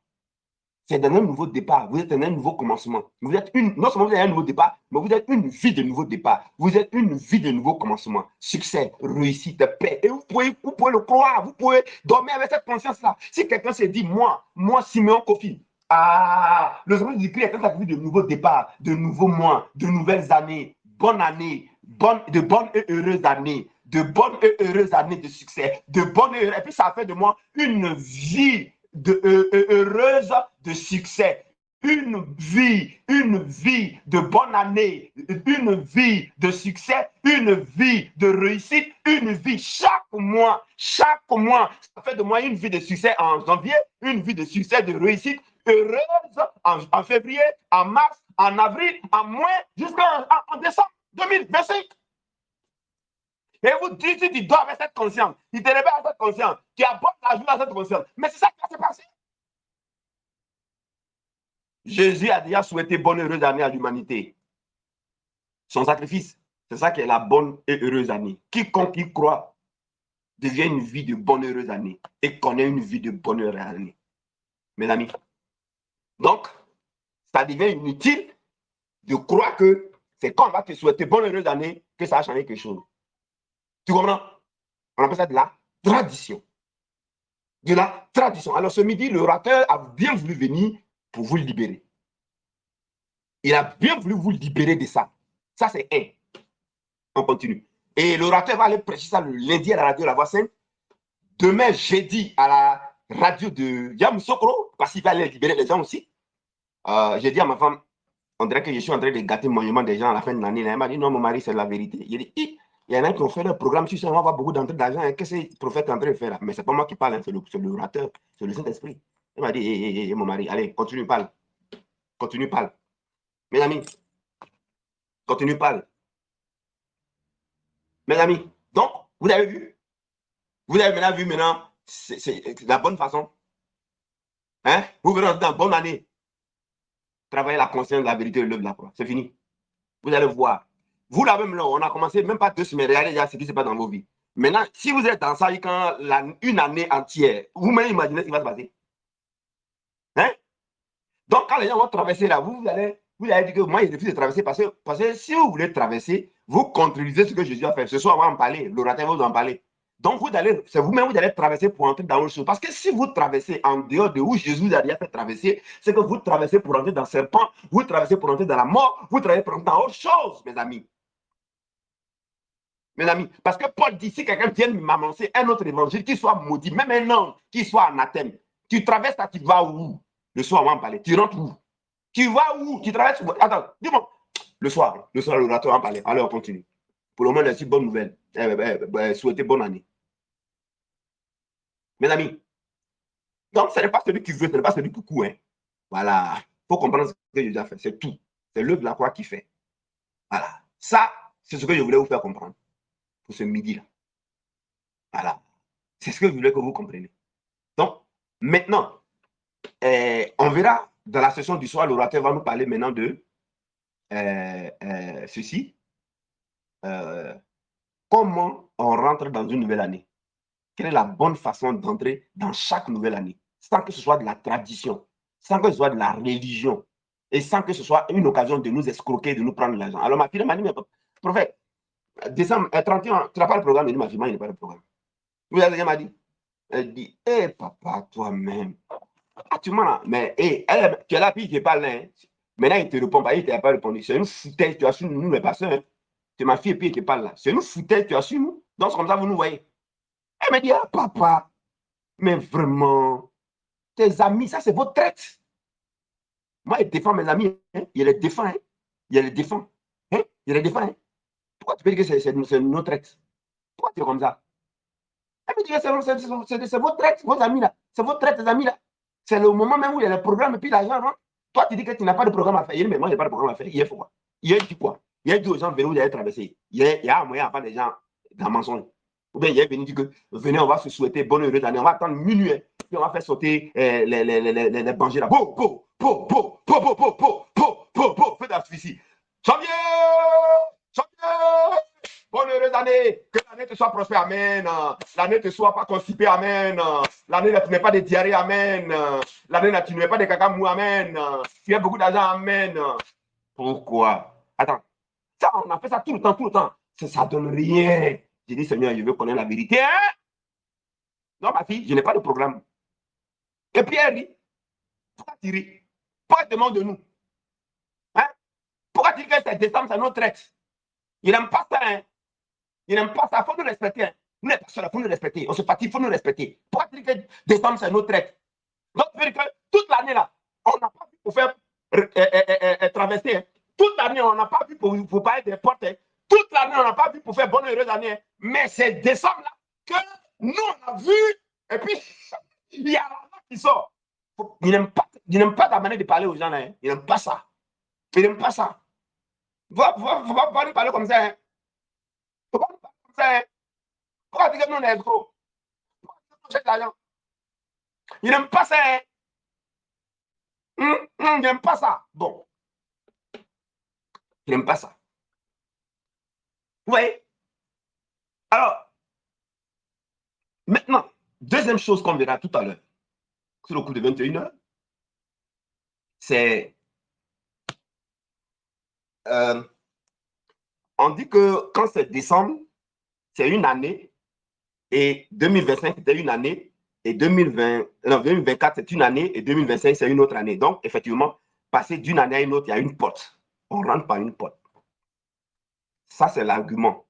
C'est dans un nouveau départ. Vous êtes dans un nouveau commencement. Vous êtes non seulement vous avez un nouveau départ, mais vous êtes une vie de nouveau départ. Vous êtes une vie de nouveau commencement. Succès, réussite, paix. Et vous pouvez le croire. Vous pouvez dormir avec cette conscience-là. Si quelqu'un se dit, moi, Simeon Kofi, le sang de Jésus-Christ est un sacrifice de nouveau départ, de nouveaux mois, de nouvelles années. Bonne année, de bonnes et heureuses années, de bonnes et heureuses années de succès, de bonnes et heureuses. Et puis ça fait de moi une vie heureuse de succès, une vie de bonne année, une vie de succès, une vie de réussite, une vie chaque mois, ça fait de moi une vie de succès en janvier, une vie de succès, de réussite heureuse en février, en mars, en avril, en mai, jusqu'en décembre 2025. Et vous dites, tu dors avec cette conscience, tu te réveilles avec cette conscience, tu abordes la journée avec cette conscience. Mais c'est ça qui va se passer. Jésus a déjà souhaité bonne et heureuse année à l'humanité. Son sacrifice, c'est ça qui est la bonne et heureuse année. Quiconque y croit devient une vie de bonne et heureuse année et connaît une vie de bonne et heureuse année. Mes amis. Donc, ça devient inutile de croire que c'est quand on va te souhaiter bonne et heureuse année que ça va changer quelque chose. Tu comprends? On appelle ça de la tradition. De la tradition. Alors ce midi, l'orateur a bien voulu venir pour vous libérer. Il a bien voulu vous libérer de ça. Ça, c'est un. On continue. Et l'orateur va aller prêcher ça le lundi à la radio La Voix Sainte. Demain, jeudi, à la radio de Yamoussoukro, parce qu'il va aller libérer les gens aussi. J'ai dit à ma femme, on dirait que je suis en train de gâter le monument des gens à la fin de l'année. Elle m'a dit, non, mon mari, c'est la vérité. Il dit, il y en a qui ont fait leur programme, tu sais, on va avoir beaucoup d'entrées d'argent. Hein. Qu'est-ce que le prophète est en train de faire là? Mais ce n'est pas moi qui parle, hein, c'est l'orateur, c'est le Saint-Esprit. Elle m'a dit, mon mari, allez, continue, parle. Continue, parle. Mes amis, continue, parle. Mes amis, donc, vous avez vu? Vous avez maintenant vu, c'est la bonne façon. Hein? Vous verrez dans une bonne année. Travailler la conscience de la vérité et l'œuvre de la croix. C'est fini. Vous allez voir. Vous là même là, on a commencé même pas 2 semaines. Regardez déjà ce qui se passe dans vos vies. Maintenant, si vous êtes dans ça quand une année entière, vous-même imaginez ce qui va se passer. Hein? Donc, quand les gens vont traverser là, vous allez dire que moi, je refuse de traverser parce que si vous voulez traverser, vous contredisez ce que Jésus a fait. Ce soir, on va en parler. L'orateur va vous en parler. Donc, c'est vous-même vous allez traverser pour entrer dans autre chose. Parce que si vous traversez en dehors de où Jésus vous a déjà fait traverser, c'est que vous traversez pour entrer dans le serpent, vous traversez pour entrer dans la mort, vous traversez pour entrer dans autre chose, mes amis. Mes amis, parce que Paul dit, si quelqu'un vient m'annoncer un autre évangile qui soit maudit, même un homme qui soit anathème, tu traverses là, tu vas où? Le soir, on va en parler. Tu rentres où? Tu vas où? Tu traverses où? Attends, dis-moi. Le soir, l'orateur va en parler. Allez, on continue. Pour le moment, c'est une bonne nouvelle. Souhaitez bonne année. Mes amis, donc ce n'est pas celui qui veut, ce n'est pas celui qui court. Hein. Voilà. Il faut comprendre ce que Jésus a fait. C'est tout. C'est l'œuvre de la croix qui fait. Voilà. Ça, c'est ce que je voulais vous faire comprendre pour ce midi-là. Voilà. C'est ce que je voulais que vous compreniez. Donc, maintenant, on verra dans la session du soir, l'orateur va nous parler maintenant de ceci. Comment on rentre dans une nouvelle année? Quelle est la bonne façon d'entrer dans chaque nouvelle année? Sans que ce soit de la tradition, sans que ce soit de la religion, et sans que ce soit une occasion de nous escroquer, de nous prendre l'argent. Alors ma fille m'a dit, mais prophète, décembre 31, tu n'as pas le programme? Il dit, ma fille, il n'y a pas le programme. Vous avez m'a dit, elle dit, hé papa, toi-même, tu m'en as, mais tu es la fille qui parle là, hein. Maintenant il te répond pas, il ne t'a pas répondu. C'est une foutaise, tu as su nous les pasteurs, hein. C'est ma fille et puis qui parle là. C'est une foutaise, tu as su nous. Donc c'est comme ça vous nous voyez. Elle me dit, ah papa, mais vraiment, tes amis, ça c'est votre traite. Moi, il défend mes amis, hein. Il les défend, hein. Il les défend. Hein? Il les défend. Hein? Pourquoi tu peux dire que c'est notre traite? Pourquoi tu es comme ça? Elle me dit que c'est votre traite, vos amis là. C'est votre traite, tes amis là. C'est le moment même où il y a le programme et puis l'argent. Hein? Toi, tu dis que tu n'as pas de programme à faire. Il dit, mais moi, je n'ai pas de programme à faire. Il est quoi? Il dit quoi? Il dit aux gens, venez, vous allez traverser. Il y a un moyen à faire des gens dans le mensonge. Ou bien il est venu dire que venez, on va se souhaiter bonne heureuse année. On va attendre minuit. Puis on va faire sauter les bangers là. Po, po, po, po, po, po, po, po, po, po, po. Faites ici. Janvier! Janvier! Bonne heureuse année. Que l'année te soit prospère. Amen. L'année ne te soit pas constipée. Amen. L'année ne te pas de diarrhée. Amen. L'année ne te pas de caca mou. Amen. Tu as beaucoup d'argent. Amen. Pourquoi? Attends. Ça, on a fait ça tout le temps, tout le temps. Ça ne donne rien. J'ai dit, Seigneur, je veux connaître la vérité. Hein? Non, ma fille, je n'ai pas de programme. Et Pierre dit, pourquoi tu ris? Pourquoi tu demandes de nous? Hein? Pourquoi tu dis que c'est décembre, c'est notre traite? Il n'aime pas ça. Hein? Il n'aime pas ça. Il faut nous respecter. Hein? Nous, les personnes, il faut nous respecter. On se fatigue, il faut nous respecter. Pourquoi tu dis que décembre, c'est notre traite? Donc, ça veut dire que toute l'année, là, on n'a pas pu pour faire traverser. Hein? Toute l'année, on n'a pas pu pour parler des portes. Hein? Toute l'année, on n'a pas vu pour faire bonne heureuse année. Hein? Mais c'est décembre là que nous, on a vu. Et puis, il y a l'argent qui sort. Il n'aime pas ta manière de parler aux gens. Là, hein? Il n'aime pas ça. Il n'aime pas ça. Il ne faut pas nous parler comme ça. Hein? Il ne faut pas nous parler comme ça. Hein? Pourquoi dire que nous, on est escrocs? Pourquoi dire que nous, on jette l'argent? Il n'aime pas ça. Hein? Il n'aime pas ça. Bon. Il n'aime pas ça. Oui. Alors, maintenant, deuxième chose qu'on verra tout à l'heure, sur le coup de 21 heures, c'est on dit que quand c'est décembre, c'est une année, et 2025, c'était une année, et 2024, c'est une année, et 2025, c'est une autre année. Donc, effectivement, passer d'une année à une autre, il y a une porte. On rentre par une porte. Ça, c'est l'argument.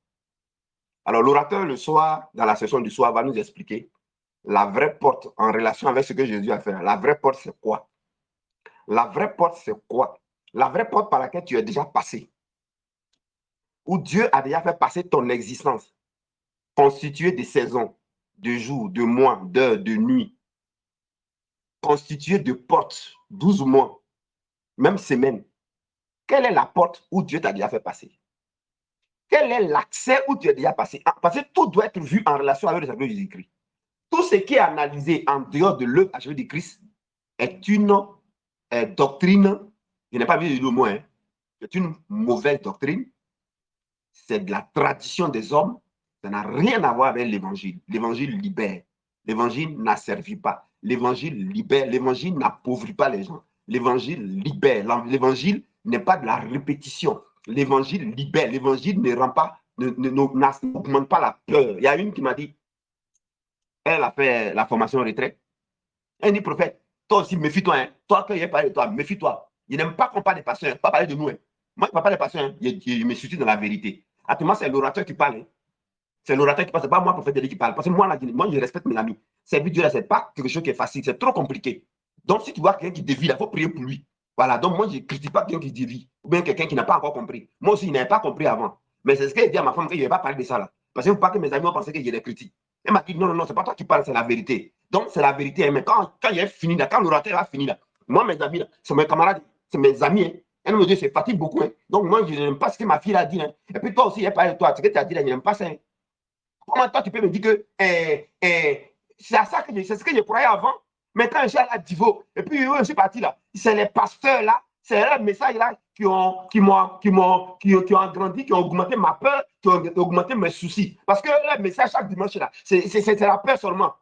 Alors, l'orateur, le soir, dans la session du soir, va nous expliquer la vraie porte en relation avec ce que Jésus a fait. La vraie porte, c'est quoi? La vraie porte, c'est quoi? La vraie porte par laquelle tu es déjà passé, où Dieu a déjà fait passer ton existence, constituée de saisons, de jours, de mois, d'heures, de nuits, constituée de portes, 12 mois, même semaines. Quelle est la porte où Dieu t'a déjà fait passer? Quel est l'accès où tu es déjà passé? Parce que tout doit être vu en relation avec le salut de Jésus-Christ. Tout ce qui est analysé en dehors de l'œuvre achevée de Christ est une doctrine, je n'ai pas vu le mot, hein, c'est une mauvaise doctrine, c'est de la tradition des hommes, ça n'a rien à voir avec l'évangile. L'évangile libère, l'évangile n'asservit pas, l'évangile libère, l'évangile n'appauvrit pas les gens, l'évangile libère, l'évangile n'est pas de la répétition, l'évangile libère, l'évangile ne rend pas, n'augmente pas la peur. Il y a une qui m'a dit, elle a fait la formation retraite, elle dit, prophète, toi aussi, méfie-toi, hein. Toi, quand il a parlé de toi, méfie-toi. Il n'aime pas qu'on parle des pasteurs, hein. Pas parler de nous. Hein. Moi, je ne parle pas des pasteurs, hein. Je me suis dit dans la vérité. Actuellement, c'est l'orateur qui parle. Hein. C'est l'orateur qui parle, ce n'est pas moi, prophète Eli, qui parle. Parce que moi, je respecte mes amis. Servir Dieu, ce n'est pas quelque chose qui est facile, c'est trop compliqué. Donc, si tu vois quelqu'un qui dévie, il faut prier pour lui. Voilà, donc moi, je ne critique pas quelqu'un qui dévie, ou bien quelqu'un qui n'a pas encore compris. Moi aussi, il n'avait pas compris avant. Mais c'est ce qu'il dit à ma femme, qu'il ne va pas parler de ça là. Parce que vous pas que mes amis ont pensé que je les critique. Elle m'a dit, non, non, non, ce n'est pas toi qui parles, c'est la vérité. Donc, c'est la vérité. Mais quand il est fini, là, quand l'orateur a fini, là, moi, mes amis, c'est mes camarades, c'est mes amis. Hein. Elle me dit, c'est fatigue beaucoup. Hein. Donc, moi, je n'aime pas ce que ma fille a dit. Hein. Et puis, toi aussi, il a parlé de toi. Ce que tu as dit, là, je n'aime pas ça. Hein. Comment toi, tu peux me dire que c'est à ça que c'est ce que je croyais avant. Mais quand j'ai la divo, et puis je suis parti là, c'est les pasteurs là, c'est les messages là qui ont agrandi, qui ont augmenté ma peur, qui ont augmenté mes soucis. Parce que les messages chaque dimanche là, c'est la peur seulement.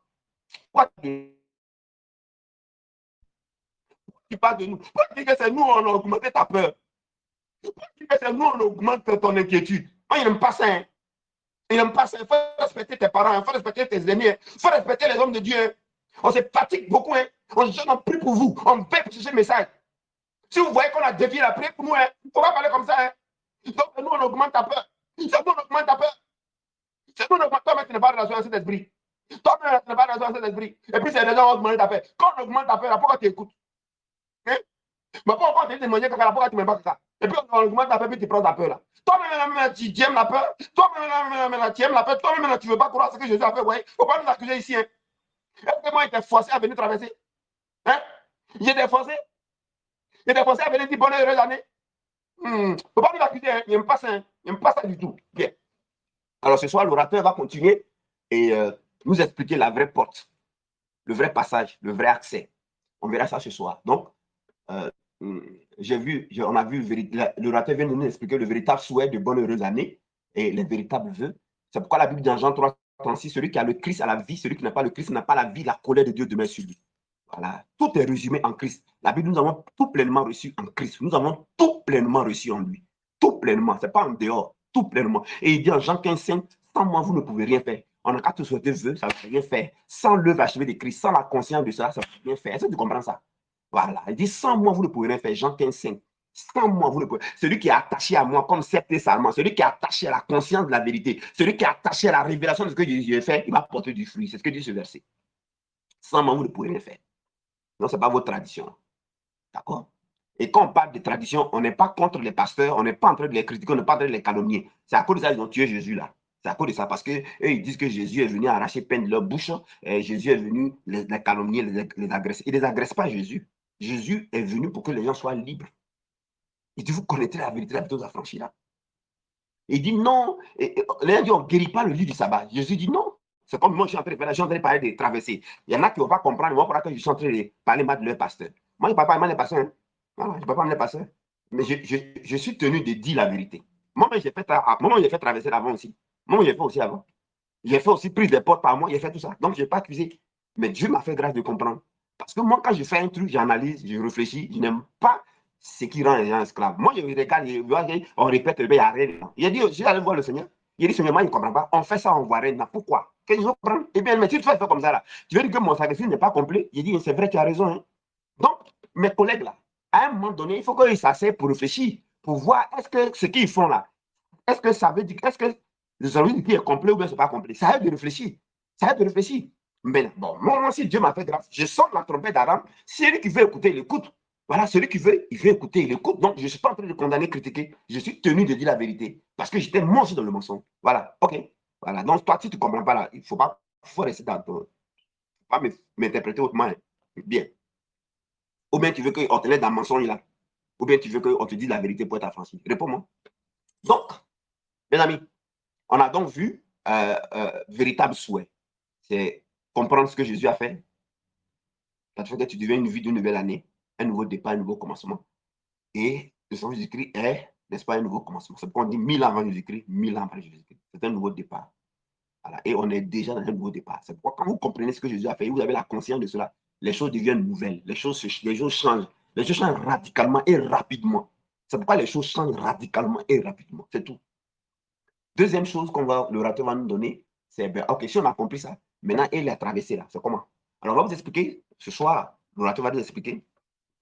Pourquoi tu parles de nous? Pourquoi tu dis que c'est nous, on a augmenté ta peur? Pourquoi tu dis que c'est nous, on augmente ton inquiétude? Moi, il n'aime pas ça. Hein. Il n'aime pas ça. Il faut respecter tes parents, il faut respecter tes aînés, il faut respecter les hommes de Dieu. Hein. On se fatigue beaucoup. Hein. On ne prie pour vous. On paie pour chercher le message. Si vous voyez qu'on a dévié la prière pour nous, hein, il ne faut pas parler comme ça. Hein. Donc, nous, on augmente ta peur. C'est nous, on augmente ta peur. C'est nous, on augmente. Toi, mais tu n'es pas dans la cet esprit. Toi, tu n'es pas dans cet esprit. Et puis, c'est les gens qui augmentent ta peur. Quand on augmente ta peur, pourquoi tu écoutes? Hein? Mais pourquoi tu te demandes pourquoi tu ne m'aimes pas ça? Et puis, on augmente ta peur, puis tu prends ta peur là. Toi-même, tu aimes la peur. Toi-même, tu aimes la peur. Toi-même, tu ne veux pas croire ce que Jésus a fait. Il ne faut pas nous accuser ici. Hein. Est-ce que moi, j'étais forcé à venir traverser? Hein? J'étais forcé? J'étais forcé à venir dire bonne heureuse année? Il ne faut pas nous accuser. Hein. Il n'aime pas ça. Hein. Il n'aime pas ça du tout. Bien. Alors, ce soir, l'orateur va continuer et nous expliquer la vraie porte. le vrai passage, le vrai accès. On verra ça ce soir. Donc, on a vu, le orateur vient de nous expliquer le véritable souhait de bonne heureuse année et les véritables vœux. C'est pourquoi la Bible dit en Jean 3:36, celui qui a le Christ a la vie, celui qui n'a pas le Christ n'a pas la vie, la colère de Dieu demeure sur lui. Voilà, tout est résumé en Christ. La Bible, nous avons tout pleinement reçu en Christ. Nous avons tout pleinement reçu en lui. Tout pleinement, ce n'est pas en dehors, tout pleinement. Et il dit en Jean 15:5, sans moi, vous ne pouvez rien faire. On n'a qu'à te souhaiter vœux, ça ne peut rien faire. Sans l'œuvre achevée de Christ, sans la conscience de ça, ça ne peut rien faire. Est-ce que tu comprends ça? Voilà, il dit sans moi, vous ne pouvez rien faire. Jean 15:5. Sans moi, vous ne pouvez. Celui qui est attaché à moi, comme sceptre salement, celui qui est attaché à la conscience de la vérité, celui qui est attaché à la révélation de ce que Jésus a fait, il va porter du fruit. C'est ce que dit ce verset. Sans moi, vous ne pouvez rien faire. Non, ce n'est pas votre tradition. D'accord? Et quand on parle de tradition, on n'est pas contre les pasteurs, on n'est pas en train de les critiquer, on n'est pas en train de les calomnier. C'est à cause de ça qu'ils ont tué Jésus là. C'est à cause de ça, parce qu'eux, ils disent que Jésus est venu arracher pain de leur bouche, et Jésus est venu les calomnier, les agresser. Ils ne les agressent pas, Jésus. Jésus est venu pour que les gens soient libres. Il dit, vous connaîtrez la vérité vous affranchis là. Il dit non. Les gens disent, on ne guérit pas le lit du sabbat. Jésus dit non. C'est comme moi, je suis en train de parler de traversées. Il y en a qui ne vont pas comprendre. Moi, pour que je suis en train de parler mal de leur pasteur. Moi, je ne parle pas mal des pasteurs. Hein. Voilà, je ne parle pas mal des pasteurs. Mais je suis tenu de dire la vérité. Moi, j'ai fait traverser avant aussi. Moi, j'ai fait aussi avant. J'ai fait aussi prise des portes par moi. J'ai fait tout ça. Donc, je n'ai pas accusé. Mais Dieu m'a fait grâce de comprendre. Parce que moi, quand je fais un truc, j'analyse, je réfléchis, je n'aime pas ce qui rend les gens esclaves. Moi, je regarde, on répète, il n'y a rien. Il a dit, je suis allé voir le Seigneur. Il a dit, Seigneur, moi, il ne comprend pas. On fait ça, on ne voit rien. Pourquoi? Que je comprends. Eh bien, mais si tu fais ça comme ça, là, tu veux dire que mon sacrifice n'est pas complet? Il dit, c'est vrai, tu as raison. Hein. Donc, mes collègues, là, à un moment donné, il faut qu'ils s'asseyent pour réfléchir, pour voir est-ce que ce qu'ils font là, est-ce que ça veut dire, est-ce que le service est complet ou bien ce n'est pas complet? Ça aide de réfléchir. Ça aide de réfléchir. Mais bon, moi, si Dieu m'a fait grâce, je sors la trompette d'Aram. Celui qui veut écouter, il écoute. Voilà, celui qui veut, il veut écouter, il écoute. Donc, je ne suis pas en train de condamner, critiquer. Je suis tenu de dire la vérité. Parce que j'étais moi aussi dans le mensonge. Voilà, ok. Voilà, donc toi, si tu ne comprends pas là, il faut rester dans ton. Il ne faut pas m'interpréter autrement. Bien. Ou bien tu veux qu'on te laisse dans le mensonge là. Ou bien tu veux qu'on te dise la vérité pour être affranchi. Réponds-moi. Donc, mes amis, on a donc vu véritable souhait. C'est comprendre ce que Jésus a fait. Ça fait que tu deviens une vie d'une nouvelle année, un nouveau départ, un nouveau commencement. Et le Seigneur Jésus-Christ est, n'est-ce pas, un nouveau commencement. C'est pourquoi on dit 1000 ans avant Jésus-Christ, 1000 ans après Jésus-Christ. C'est un nouveau départ. Voilà. Et on est déjà dans un nouveau départ. C'est pourquoi quand vous comprenez ce que Jésus a fait, vous avez la conscience de cela, les choses deviennent nouvelles, les choses changent. Les choses changent radicalement et rapidement. C'est pourquoi les choses changent radicalement et rapidement. C'est tout. Deuxième chose l'orateur va nous donner, c'est, ok, si on a compris ça, maintenant, il a traversé là. C'est comment? Alors, on va vous expliquer, ce soir, l'orateur va nous expliquer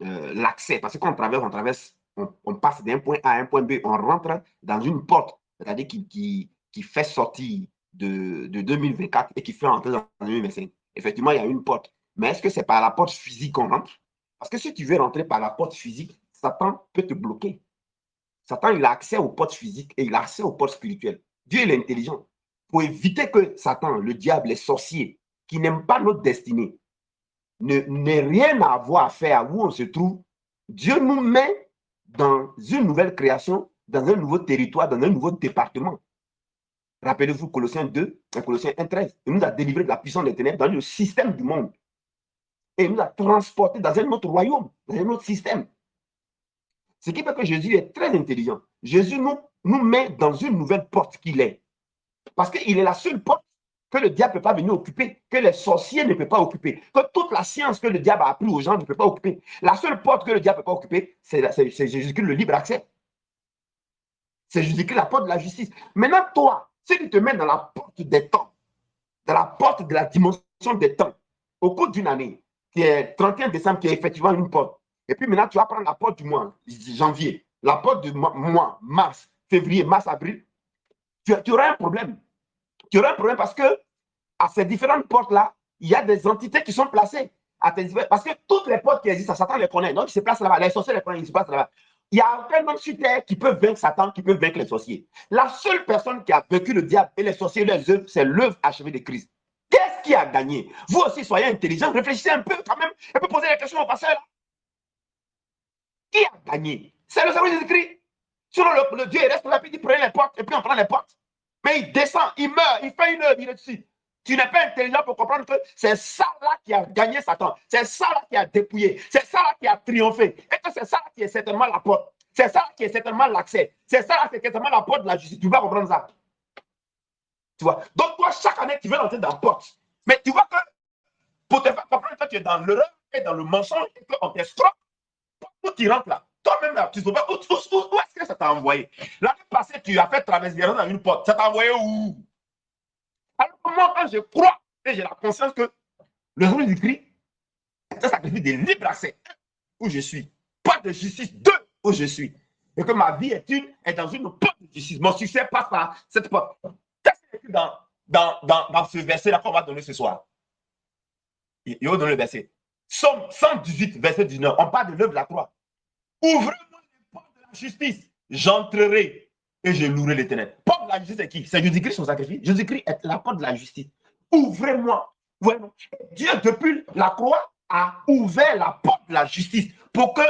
l'accès. Parce que quand on traverse, on passe d'un point A à un point B, on rentre dans une porte, c'est-à-dire qui fait sortir de 2024 et qui fait entrer dans 2025. Effectivement, il y a une porte. Mais est-ce que c'est par la porte physique qu'on rentre? Parce que si tu veux rentrer par la porte physique, Satan peut te bloquer. Satan, il a accès aux portes physiques et il a accès aux portes spirituelles. Dieu, il est intelligent. Pour éviter que Satan, le diable, les sorciers, qui n'aiment pas notre destinée, n'aient rien à avoir à faire où on se trouve, Dieu nous met dans une nouvelle création, dans un nouveau territoire, dans un nouveau département. Rappelez-vous Colossiens 2, Colossiens 1:13. Il nous a délivré de la puissance des ténèbres dans le système du monde. Et il nous a transportés dans un autre royaume, dans un autre système. Ce qui fait que Jésus est très intelligent. Jésus nous met dans une nouvelle porte qu'il est. Parce qu'il est la seule porte que le diable ne peut pas venir occuper, que les sorciers ne peuvent pas occuper, que toute la science que le diable a appris aux gens ne peut pas occuper. La seule porte que le diable ne peut pas occuper, c'est Jésus-Christ, le libre accès. C'est Jésus-Christ, la porte de la justice. Maintenant, toi, si tu te mets dans la porte des temps, dans la porte de la dimension des temps, au cours d'une année, qui est 31 décembre, qui est effectivement une porte, et puis maintenant, tu vas prendre la porte du mois, janvier, la porte du mois, mars, février, mars, avril, tu auras un problème. Tu auras un problème parce que à ces différentes portes-là, il y a des entités qui sont placées. Parce que toutes les portes qui existent, Satan les connaît. Donc, il se place là-bas. Les sorciers les connaissent, ils se placent là-bas. Il n'y a aucun homme sur terre qui peut vaincre Satan, qui peut vaincre les sorciers. La seule personne qui a vaincu le diable et les sorciers et les œuvres, c'est l'œuvre achevée de Christ. Qu'est-ce qui a gagné? Vous aussi, soyez intelligents, réfléchissez un peu quand même, et puis posez la question au pasteur. Qui a gagné? C'est le Seigneur Jésus-Christ. Sinon, le Dieu il reste là, puis il prend les portes, et puis on prend les portes. Mais il descend, il meurt, il fait une œuvre, il est dessus. Tu n'es pas intelligent pour comprendre que c'est ça là qui a gagné Satan. C'est ça là qui a dépouillé. C'est ça là qui a triomphé. Et que c'est ça là qui est certainement la porte. C'est ça là qui est certainement l'accès. C'est ça là qui est certainement la porte de la justice. Tu vas comprendre ça. Tu vois. Donc toi, chaque année, tu veux entrer dans la porte. Mais tu vois que pour te faire comprendre que tu es dans l'erreur et dans le mensonge et qu'on t'escroque, où tu rentres là, toi-même là, tu ne sais pas où est-ce que ça t'a envoyé. L'année passée, tu as fait traverser dans une porte. Ça t'a envoyé où? Alors moi, quand je crois et j'ai la conscience que le jour du Christ est un sacrifice de libre accès où je suis, pas de justice de où je suis, et que ma vie est dans une porte de justice. Mon succès passe par cette porte. Qu'est-ce qui est écrit dans ce verset-là qu'on va donner ce soir? Il va donner le verset. Somme 118, verset 19. On parle de l'œuvre de la croix. Ouvrez-moi les portes de la justice. J'entrerai et je louerai l'Éternel. Porte de la justice, c'est qui? C'est Jésus-Christ, son sacrifice. Jésus-Christ est la porte de la justice. Ouvrez-moi. Ouais, Dieu, depuis la croix, a ouvert la porte de la justice pour que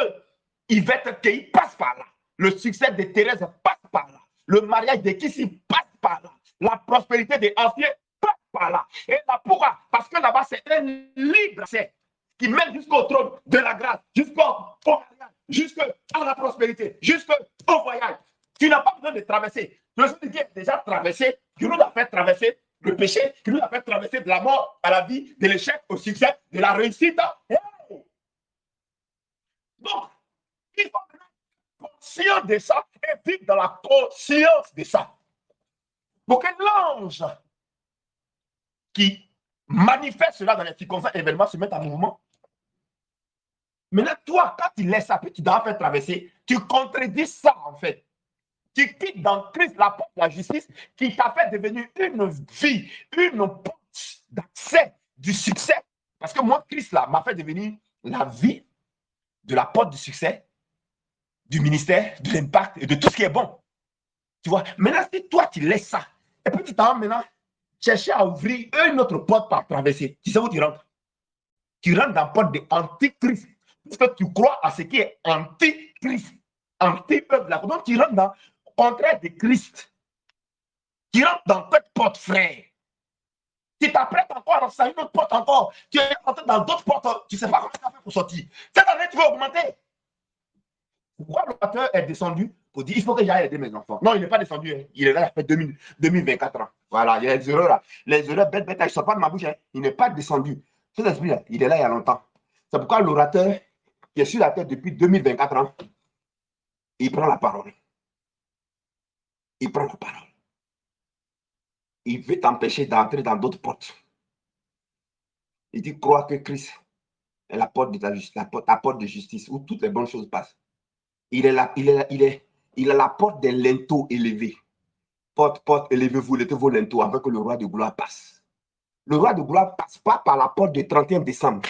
Yvette Kei passe par là. Le succès de Thérèse passe par là. Le mariage de Kissi passe par là. La prospérité des anciens passe par là. Et là, pourquoi? Parce que là-bas, c'est un libre accès qui mène jusqu'au trône de la grâce, jusqu'à la prospérité, jusqu'au voyage. Tu n'as pas besoin de traverser. Le Seigneur qui a déjà traversé, qui nous a fait traverser le péché, qui nous a fait traverser de la mort à la vie, de l'échec au succès, de la réussite. Hey! Donc, il faut être conscient de ça et vivre dans la conscience de ça. Pour que l'ange qui manifeste cela dans les circonstances événements se mette en mouvement. Maintenant, toi, quand tu laisses ça, puis tu dois faire traverser, tu contredis ça en fait. Tu quittes dans Christ la porte de la justice qui t'a fait devenir une vie, une porte d'accès du succès. Parce que moi, Christ là m'a fait devenir la vie de la porte du succès, du ministère, de l'impact et de tout ce qui est bon. Tu vois, maintenant, si toi, tu laisses ça, et puis tu t'en vas maintenant chercher à ouvrir une autre porte par traverser, tu sais où tu rentres? Tu rentres dans la porte de Antichrist. Parce que tu crois à ce qui est Antichrist, anti-peuple. Donc tu rentres dans le contraire de Christ. Tu rentres dans cette porte, frère. Tu t'apprêtes encore à une autre porte encore. Tu es rentré dans d'autres portes. Tu ne sais pas comment tu as fait pour sortir. Cette année, tu veux augmenter. Pourquoi l'auteur est descendu pour dire il faut que j'aille aider mes enfants? Non, il n'est pas descendu. Hein. Il est là, il a fait 2024 ans. Voilà, il y a les erreurs là. Les erreurs bêtes, elles ne sortent pas de ma bouche. Hein. Il n'est pas descendu. Cet esprit-là, il est là il y a longtemps. C'est pourquoi l'orateur qui est sur la terre depuis 2024 ans, il prend la parole. Il prend la parole. Il veut t'empêcher d'entrer dans d'autres portes. Il dit crois que Christ est la porte de ta justice, la porte de justice où toutes les bonnes choses passent. Il est la porte des linteaux élevés. Porte, élevez-vous, vos linteaux afin que le roi de gloire passe. Le roi de gloire ne passe pas par la porte du 31 décembre.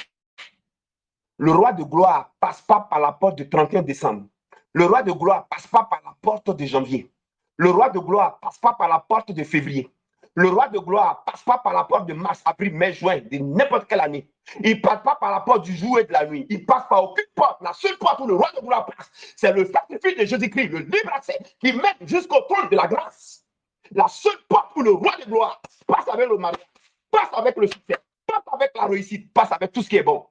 Le roi de gloire ne passe pas par la porte du 31 décembre. Le roi de gloire ne passe pas par la porte de janvier. Le roi de gloire ne passe pas par la porte de février. Le roi de gloire ne passe pas par la porte de mars, avril, mai, juin, de n'importe quelle année. Il ne passe pas par la porte du jour et de la nuit. Il ne passe par aucune porte. La seule porte où le roi de gloire passe, c'est le sacrifice de Jésus-Christ, le libre accès, qui mène jusqu'au trône de la grâce. La seule porte où le roi de gloire passe avec le mariage, passe avec le succès, passe avec la réussite, passe avec tout ce qui est bon.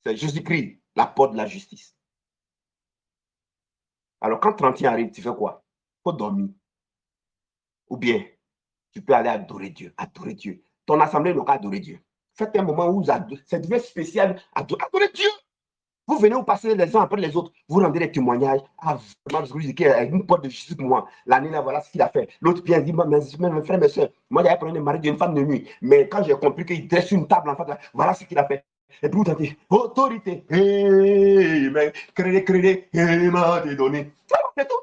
C'est Jésus-Christ, la porte de la justice. Alors quand 31 arrive, tu fais quoi? Il faut dormir. Ou bien, tu peux aller adorer Dieu. Adorer Dieu. Ton assemblée locale, adorer Dieu. Faites un moment où c'est devenu spécial. Adorer Dieu. Vous venez vous passer les uns après les autres. Vous rendez des témoignages. Ah, vraiment, il y a une porte de justice pour moi. L'année là, voilà ce qu'il a fait. L'autre vient dire, mes frères, mes soeurs, moi j'avais pris un mari d'une femme de nuit. Mais quand j'ai compris qu'il dresse une table en fait, là, voilà ce qu'il a fait. Et puis vous entendez, autorité, mais crédit, m'a donné. C'est tout.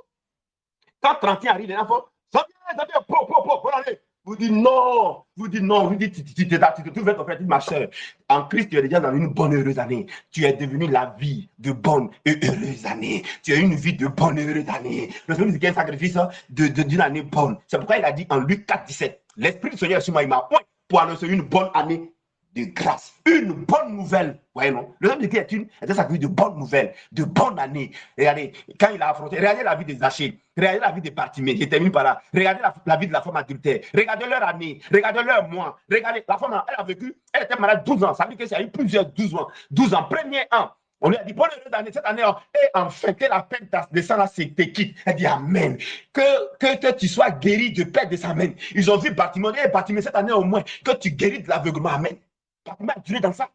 Quand 31 arrive, les enfants, ça vient, pour aller. Vous dites non, vous dites, tu te trouves ton frère, ma soeur. En Christ, tu es déjà dans une bonne heureuse année. Tu es devenu la vie de bonne et heureuse année. Tu as une vie de bonne et heureuse année. Le Seigneur dit qu'il y a un sacrifice d'une année bonne. C'est pourquoi il a dit en Luc 4, 17, l'Esprit du Seigneur est sur moi, il m'a point pour annoncer une bonne année de grâce, une bonne nouvelle. Voyez, non? Le homme de Dieu était sa vie de bonne nouvelle, de bonne année. Regardez, quand il a affronté, regardez la vie des Zachée, regardez la vie des Bartimée, je termine par là. Regardez la vie de la femme adultère, regardez leur année, regardez leur mois, regardez, la femme, elle a vécu, elle était malade 12 ans, ça veut dire que ça a eu plusieurs 12 ans, premier an. On lui a dit, bonne heureuse année, cette année, et enfin, que la peine de sang te quitte. Elle dit, Amen. Que tu sois guéri de paix de sa main. Ils ont vu Bartimée, et Bartimée, cette année au moins, que tu guéris de l'aveuglement. Amen. Bartimée a duré dans ça.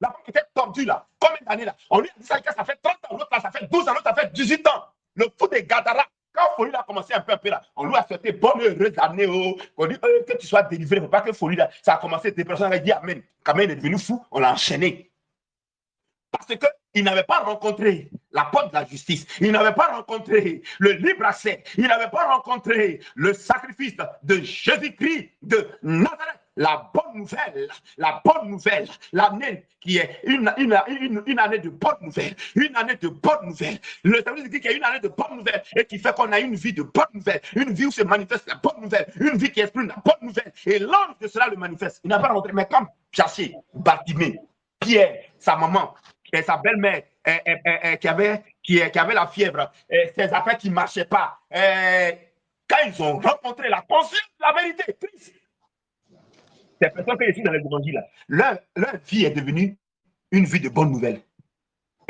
La femme était tordue là. Combien d'années là? On lui a dit ça fait 30 ans, l'autre là, ça fait 12 ans, l'autre ça fait 18 ans. Le fou des Gadara, quand Folie a commencé un peu là, on lui a souhaité bonne heureuse année. On dit que tu sois délivré. Il ne faut pas que Folie là, ça a commencé, des personnes avaient dit Amen. Quand même, il est devenu fou, on l'a enchaîné. Parce qu'il n'avait pas rencontré la porte de la justice. Il n'avait pas rencontré le libre accès. Il n'avait pas rencontré le sacrifice de Jésus-Christ de Nazareth. La bonne nouvelle, l'année qui est une année de bonne nouvelle, une année de bonne nouvelle. Le service dit qu'il y a une année de bonne nouvelle et qui fait qu'on a une vie de bonne nouvelle, une vie où se manifeste la bonne nouvelle, une vie qui exprime la bonne nouvelle. Et l'ange de cela le manifeste. Il n'a pas rencontré, mais comme Chassé, Bartimée, Pierre, sa maman, et sa belle-mère qui avait la fièvre, ses affaires qui ne marchaient pas. Quand ils ont rencontré la conscience de la vérité, Christ, ces personnes que ici dans les évangiles, leur vie est devenue une vie de bonne nouvelle,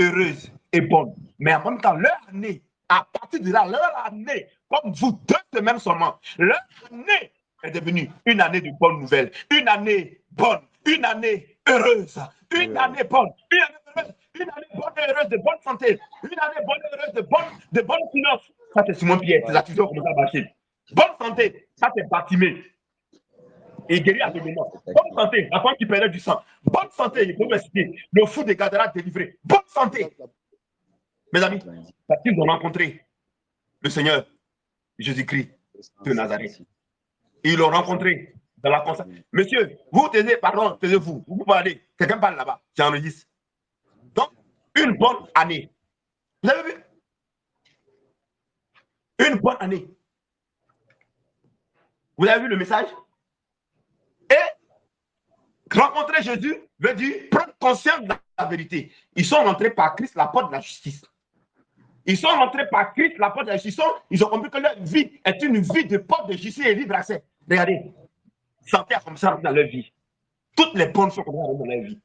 heureuse et bonne. Mais en même temps, leur année, à partir de là, leur année, comme vous, 2 semaines seulement, leur année est devenue une année de bonne nouvelle, une année bonne, une année heureuse, une année bonne, une année heureuse, une année bonne et heureuse de bonne santé, une année bonne et heureuse de bonne finance. Ça, c'est Simon Pierre, ses activités ont commencé à marcher. Bonne santé, ça, c'est Bartimée. Et guéri aveuglement. Bonne santé, la femme qui perdait du sang. Bonne santé, il faut me citer. Le fou des Gadara délivré. Bonne santé. Mes amis, parce qu'ils ont rencontré le Seigneur Jésus-Christ de Nazareth. Ils l'ont rencontré dans la conscience. Monsieur, vous taisez, pardon, taisez-vous. Vous parlez. Quelqu'un parle là-bas. J'enregistre. Donc, une bonne année. Vous avez vu? Une bonne année. Vous avez vu le message? Et rencontrer Jésus veut dire prendre conscience de la vérité. Ils sont rentrés par Christ, la porte de la justice. Ils sont rentrés par Christ, la porte de la justice. Ils ont compris que leur vie est une vie de porte de justice et libre accès. Regardez, santé comme ça dans leur vie. Toutes les bonnes choses comme ça dans leur vie.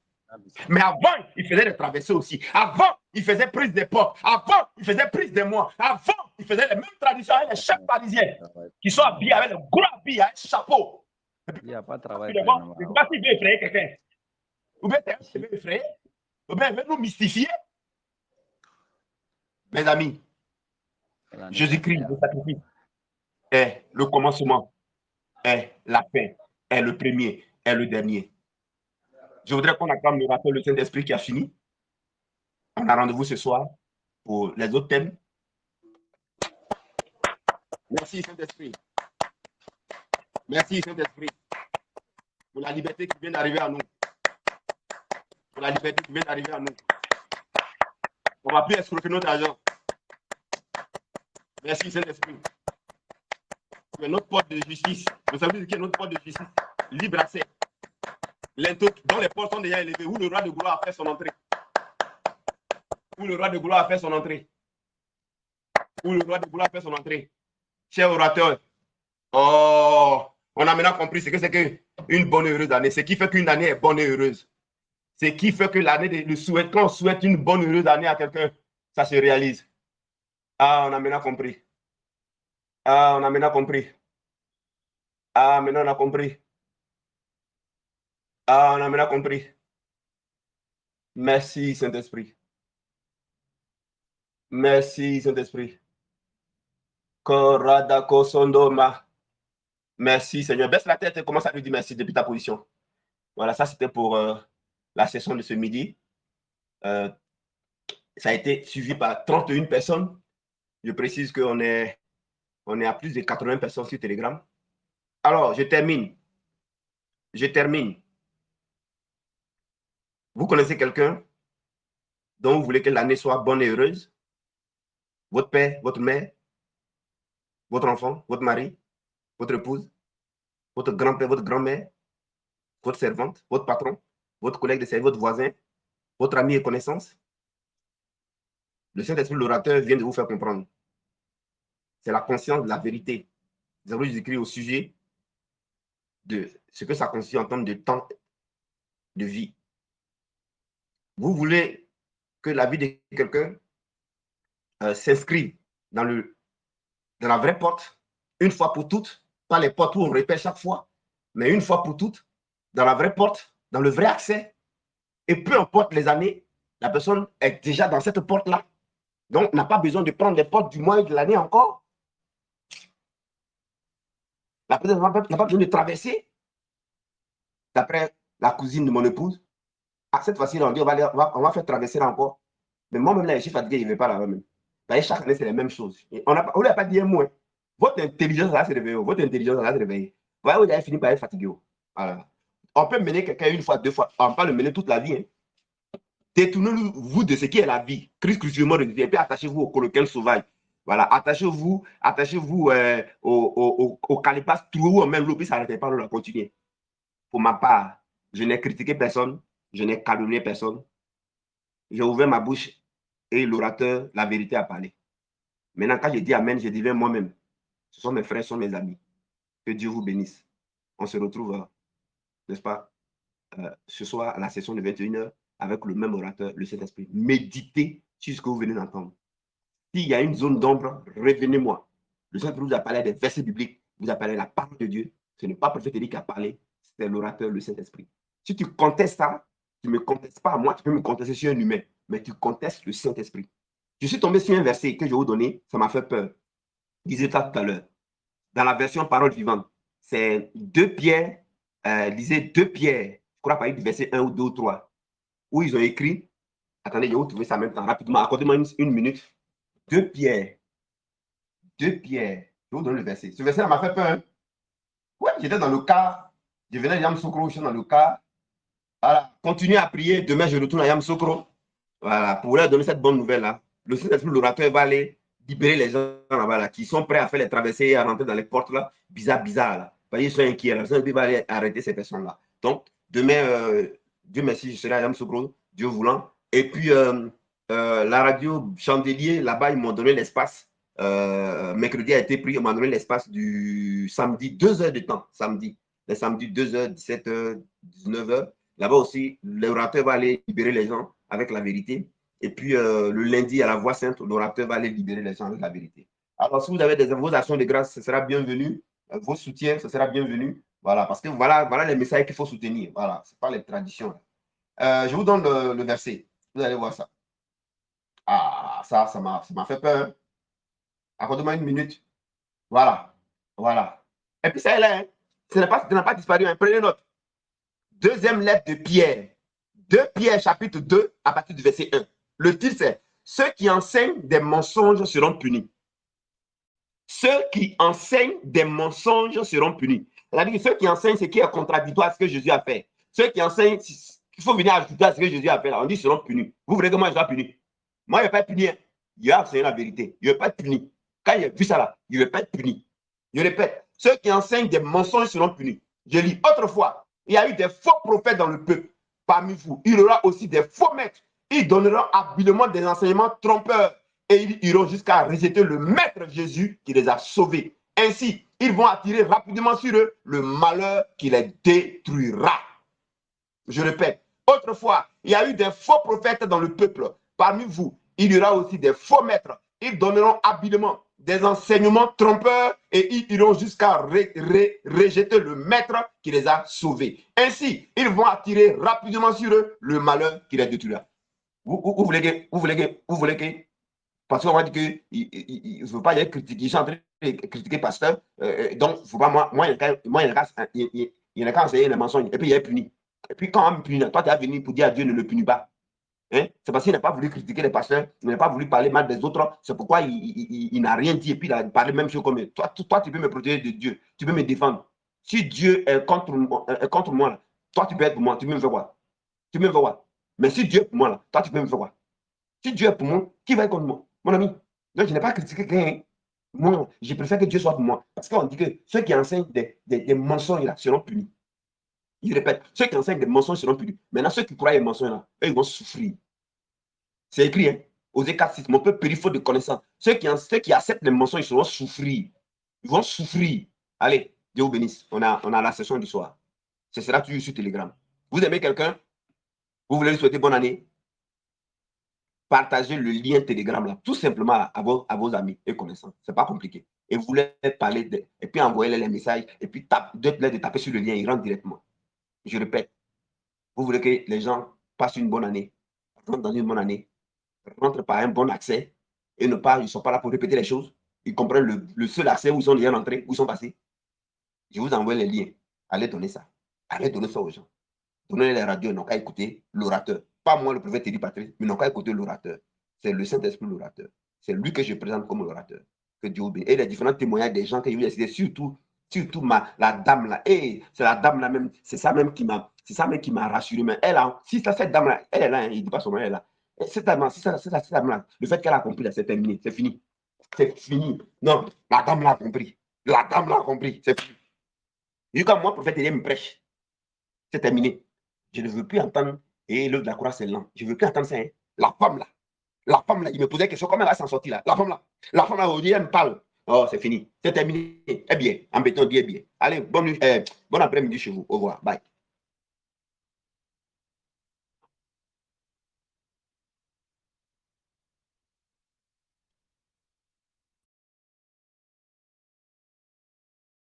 Mais avant, ils faisaient des traversées aussi. Avant, ils faisaient prise des portes. Avant, ils faisaient prise des mois. Avant, ils faisaient les mêmes traditions avec les chefs parisiens qui sont habillés avec le gros habit, avec le chapeau. Il n'y a pas de travail. Je ne sais pas s'il veut effrayer quelqu'un. Ou bien il veut effrayer. Ou bien il veut nous mystifier. Mes amis, Jésus-Christ, le sacrifice, est le commencement, est la fin, est le premier, est le dernier. Je voudrais qu'on acclame le rappel le Saint-Esprit qui a fini. On a rendez-vous ce soir pour les autres thèmes. Merci Saint-Esprit. Merci Saint-Esprit pour la liberté qui vient d'arriver à nous. Pour la liberté qui vient d'arriver à nous. On ne va plus escroquer notre argent. Merci Saint-Esprit. C'est notre porte de justice. Vous savez ce qu'est notre porte de justice? Libre accès. Dont les portes sont déjà élevées, où le roi de gloire a fait son entrée. Où le roi de gloire a fait son entrée. Où le roi de gloire a fait son entrée. Cher orateur, oh, on a maintenant compris ce que c'est qu'une bonne et heureuse année. Ce qui fait qu'une année est bonne et heureuse. Ce qui fait que l'année, quand on souhaite une bonne et heureuse année à quelqu'un, ça se réalise. Ah, on a maintenant compris. Ah, on a maintenant compris. Ah, maintenant on a compris. Ah, on a maintenant compris. Merci, Saint-Esprit. Merci, Saint-Esprit. Merci, Seigneur. Baisse la tête et commence à lui dire merci depuis ta position. Voilà, ça c'était pour la session de ce midi. Ça a été suivi par 31 personnes. Je précise qu'on est à plus de 80 personnes sur Telegram. Alors, je termine. Vous connaissez quelqu'un dont vous voulez que l'année soit bonne et heureuse? Votre père, votre mère, votre enfant, votre mari, votre épouse, votre grand-père, votre grand-mère, votre servante, votre patron, votre collègue de service, votre voisin, votre ami et connaissance. Le Saint-Esprit, l'orateur, vient de vous faire comprendre. C'est la conscience de la vérité. Nous avons écrit au sujet de ce que ça consiste en termes de temps de vie. Vous voulez que la vie de quelqu'un s'inscrive dans la vraie porte, une fois pour toutes, pas les portes où on répète chaque fois, mais une fois pour toutes, dans la vraie porte, dans le vrai accès. Et peu importe les années, la personne est déjà dans cette porte-là. Donc, n'a pas besoin de prendre les portes du mois et de l'année encore. La personne n'a pas besoin de traverser. D'après la cousine de mon épouse, à cette fois-ci, on dit on va faire traverser là encore. Mais moi-même, là, je suis fatigué, je ne vais pas là-bas même. Chaque année, c'est les mêmes choses. Et on n'a pas dit un mot. Hein. Votre intelligence va se réveiller. Votre intelligence va se réveiller. Vous avez fini par être fatigué. Voilà. On peut mener quelqu'un une fois, deux fois. On peut le mener toute la vie. Hein. Détournez-vous de ce qui est la vie. Christ crucifié, et puis attachez-vous au coloquin sauvage. Voilà, attachez-vous au calipas trou, même l'eau, puis ça n'arrêtait pas de continuer. Pour ma part, je n'ai critiqué personne, je n'ai calomnié personne. J'ai ouvert ma bouche et l'orateur, la vérité a parlé. Maintenant, quand je dis Amen, je deviens moi-même. Ce sont mes frères, ce sont mes amis. Que Dieu vous bénisse. On se retrouve, n'est-ce pas, ce soir à la session de 21h avec le même orateur, le Saint-Esprit. Méditez sur ce que vous venez d'entendre. S'il y a une zone d'ombre, revenez-moi. Le Saint-Esprit vous a parlé des versets bibliques, vous a parlé de la parole de Dieu. Ce n'est pas le prophète Élie qui a parlé, c'est l'orateur, le Saint-Esprit. Si tu contestes ça, tu ne me contestes pas à moi, tu peux me contester sur un humain, mais tu contestes le Saint-Esprit. Je suis tombé sur un verset que je vais vous donner, ça m'a fait peur. Je disais ça tout à l'heure. Dans la version parole vivante, c'est 2 Pierre, lisez 2 Pierre, je crois pas, du verset 1 ou 2 ou 3, où ils ont écrit, attendez, je vais vous trouver ça en même temps, rapidement, accordez-moi une minute. 2 Pierre, je vais vous donner le verset. Ce verset m'a fait peur. Hein? Ouais, j'étais dans le car, je venais à Yamoussoukro, je suis dans le car. Voilà, continuez à prier, demain je retourne à Yamoussoukro. Voilà, pour leur donner cette bonne nouvelle-là. Le Saint-Esprit, l'orateur, va aller libérer les gens là-bas, là, qui sont prêts à faire les traversées et à rentrer dans les portes là, bizarre, là. Parce qu'ils sont inquiets. Le Saint-Esprit va aller arrêter ces personnes-là. Donc, demain, Dieu merci, je serai à Yamoussoukro, Dieu voulant. Et puis, la radio Chandelier, là-bas, ils m'ont donné l'espace. Mercredi a été pris, on m'a donné l'espace du samedi, 2 heures de temps, samedi. Le samedi, 2h, 17h, 19h. Là-bas aussi, l'orateur va aller libérer les gens avec la vérité. Et puis, le lundi, à la Voix Sainte, l'orateur va aller libérer les gens avec la vérité. Alors, si vous avez vos actions de grâce, ce sera bienvenu. Vos soutiens, ce sera bienvenu. Voilà, parce que voilà les messages qu'il faut soutenir. Voilà, ce n'est pas les traditions. Je vous donne le verset. Vous allez voir ça. Ah, ça m'a fait peur. Accordez-moi une minute. Voilà. Voilà. Et puis, ça est là. Hein. Ça n'a pas disparu. Hein. Prenez note. Deuxième lettre de Pierre. 2 Pierre, chapitre 2, à partir du verset 1. Le titre, c'est « Ceux qui enseignent des mensonges seront punis ». Ceux qui enseignent des mensonges seront punis. C'est-à-dire ceux qui enseignent ce qui est contradictoire à ce que Jésus a fait. Ceux qui enseignent qu'il faut venir ajouter à ce que Jésus a fait, là, on dit seront punis. Vous voulez que moi je sois puni? Moi, je ne vais pas être puni. Je vais enseigner la vérité. Je ne vais pas être puni. Quand il a vu ça là, je ne vais pas être puni. Je répète, ceux qui enseignent des mensonges seront punis. Je lis autrefois, il y a eu des faux prophètes dans le peuple. Parmi vous, il y aura aussi des faux maîtres. Ils donneront habilement des enseignements trompeurs et ils iront jusqu'à rejeter le maître Jésus qui les a sauvés. Ainsi, ils vont attirer rapidement sur eux le malheur qui les détruira. Je répète, autrefois, il y a eu des faux prophètes dans le peuple. Parmi vous, il y aura aussi des faux maîtres. Ils donneront habilement des enseignements trompeurs et ils iront jusqu'à rejeter le maître qui les a sauvés. Ainsi, ils vont attirer rapidement sur eux le malheur qui les détruira. Vous voulez que, parce qu'on m'a dit qu'il ne faut pas y aller critiquer, ils sont en train de critiquer pasteur, donc il ne faut pas, moi, il n'y a qu'à enseigner les mensonges et puis il est puni. Et puis quand on me punit, toi tu es venu pour dire à Dieu ne le punis pas. Hein? C'est parce qu'il n'a pas voulu critiquer les pasteurs, il n'a pas voulu parler mal des autres, c'est pourquoi il n'a rien dit et puis il a parlé même chose comme toi, tu peux me protéger de Dieu, tu peux me défendre. Si Dieu est contre moi, là, toi tu peux être pour moi, tu peux me faire quoi? Tu peux me faire quoi? Mais si Dieu est pour moi, là, toi tu peux me faire quoi? Si Dieu est pour moi, qui va être contre moi? Mon ami. Donc je n'ai pas critiqué quelqu'un. Moi, je préfère que Dieu soit pour moi. Parce qu'on dit que ceux qui enseignent des mensonges là seront punis. Je répète, ceux qui enseignent des mensonges seront punis. Maintenant, ceux qui croient les mensonges là, eux, ils vont souffrir. C'est écrit, hein? Osée 4:6, mon peuple périt faute de connaissance. Ceux qui acceptent les mensonges, ils vont souffrir. Ils vont souffrir. Allez, Dieu vous bénisse. On a la session du soir. Ce sera toujours sur Telegram. Vous aimez quelqu'un? Vous voulez lui souhaiter bonne année? Partagez le lien Telegram là, tout simplement à vos amis et connaissances. Ce n'est pas compliqué. Et vous leur parlez, et puis envoyez-les les messages, et puis de taper sur le lien, ils rentrent directement. Je répète, vous voulez que les gens passent une bonne année, rentrent dans une bonne année, rentrent par un bon accès, et ils ne sont pas là pour répéter les choses. Ils comprennent le seul accès où ils sont déjà rentrés, où ils sont passés. Je vous envoie les liens. Allez donner ça. Allez donner ça aux gens. Donnez les radios, ils n'ont qu'à écouter l'orateur. Pas moi, le prophète Thierry Patrice, mais ils n'ont qu'à écouter l'orateur. C'est le Saint-Esprit, l'orateur. C'est lui que je présente comme l'orateur. Que Dieu bénisse. Et les différents témoignages des gens que je vous ai cités, surtout la dame là. Et c'est la dame là même, c'est ça même qui m'a rassuré. Mais elle a, si cette dame là, elle est là, hein, il ne dit pas son nom, elle est là. Et cette dame là, cette dame là, le fait qu'elle a compris là, c'est terminé, c'est fini. C'est fini. Non, la dame l'a compris. La dame l'a compris, c'est fini. Et quand moi, le prophète Thierry me prêche, c'est terminé. Je ne veux plus entendre, et l'autre de la croix, c'est lent. Je ne veux plus entendre ça. Hein. La femme là, il me posait question, comment elle va s'en sortir là? La femme là, aujourd'hui, elle me parle. Oh, c'est fini, c'est terminé. Eh bien, en béton, dit eh bien. Allez, bon après-midi chez vous. Au revoir, bye.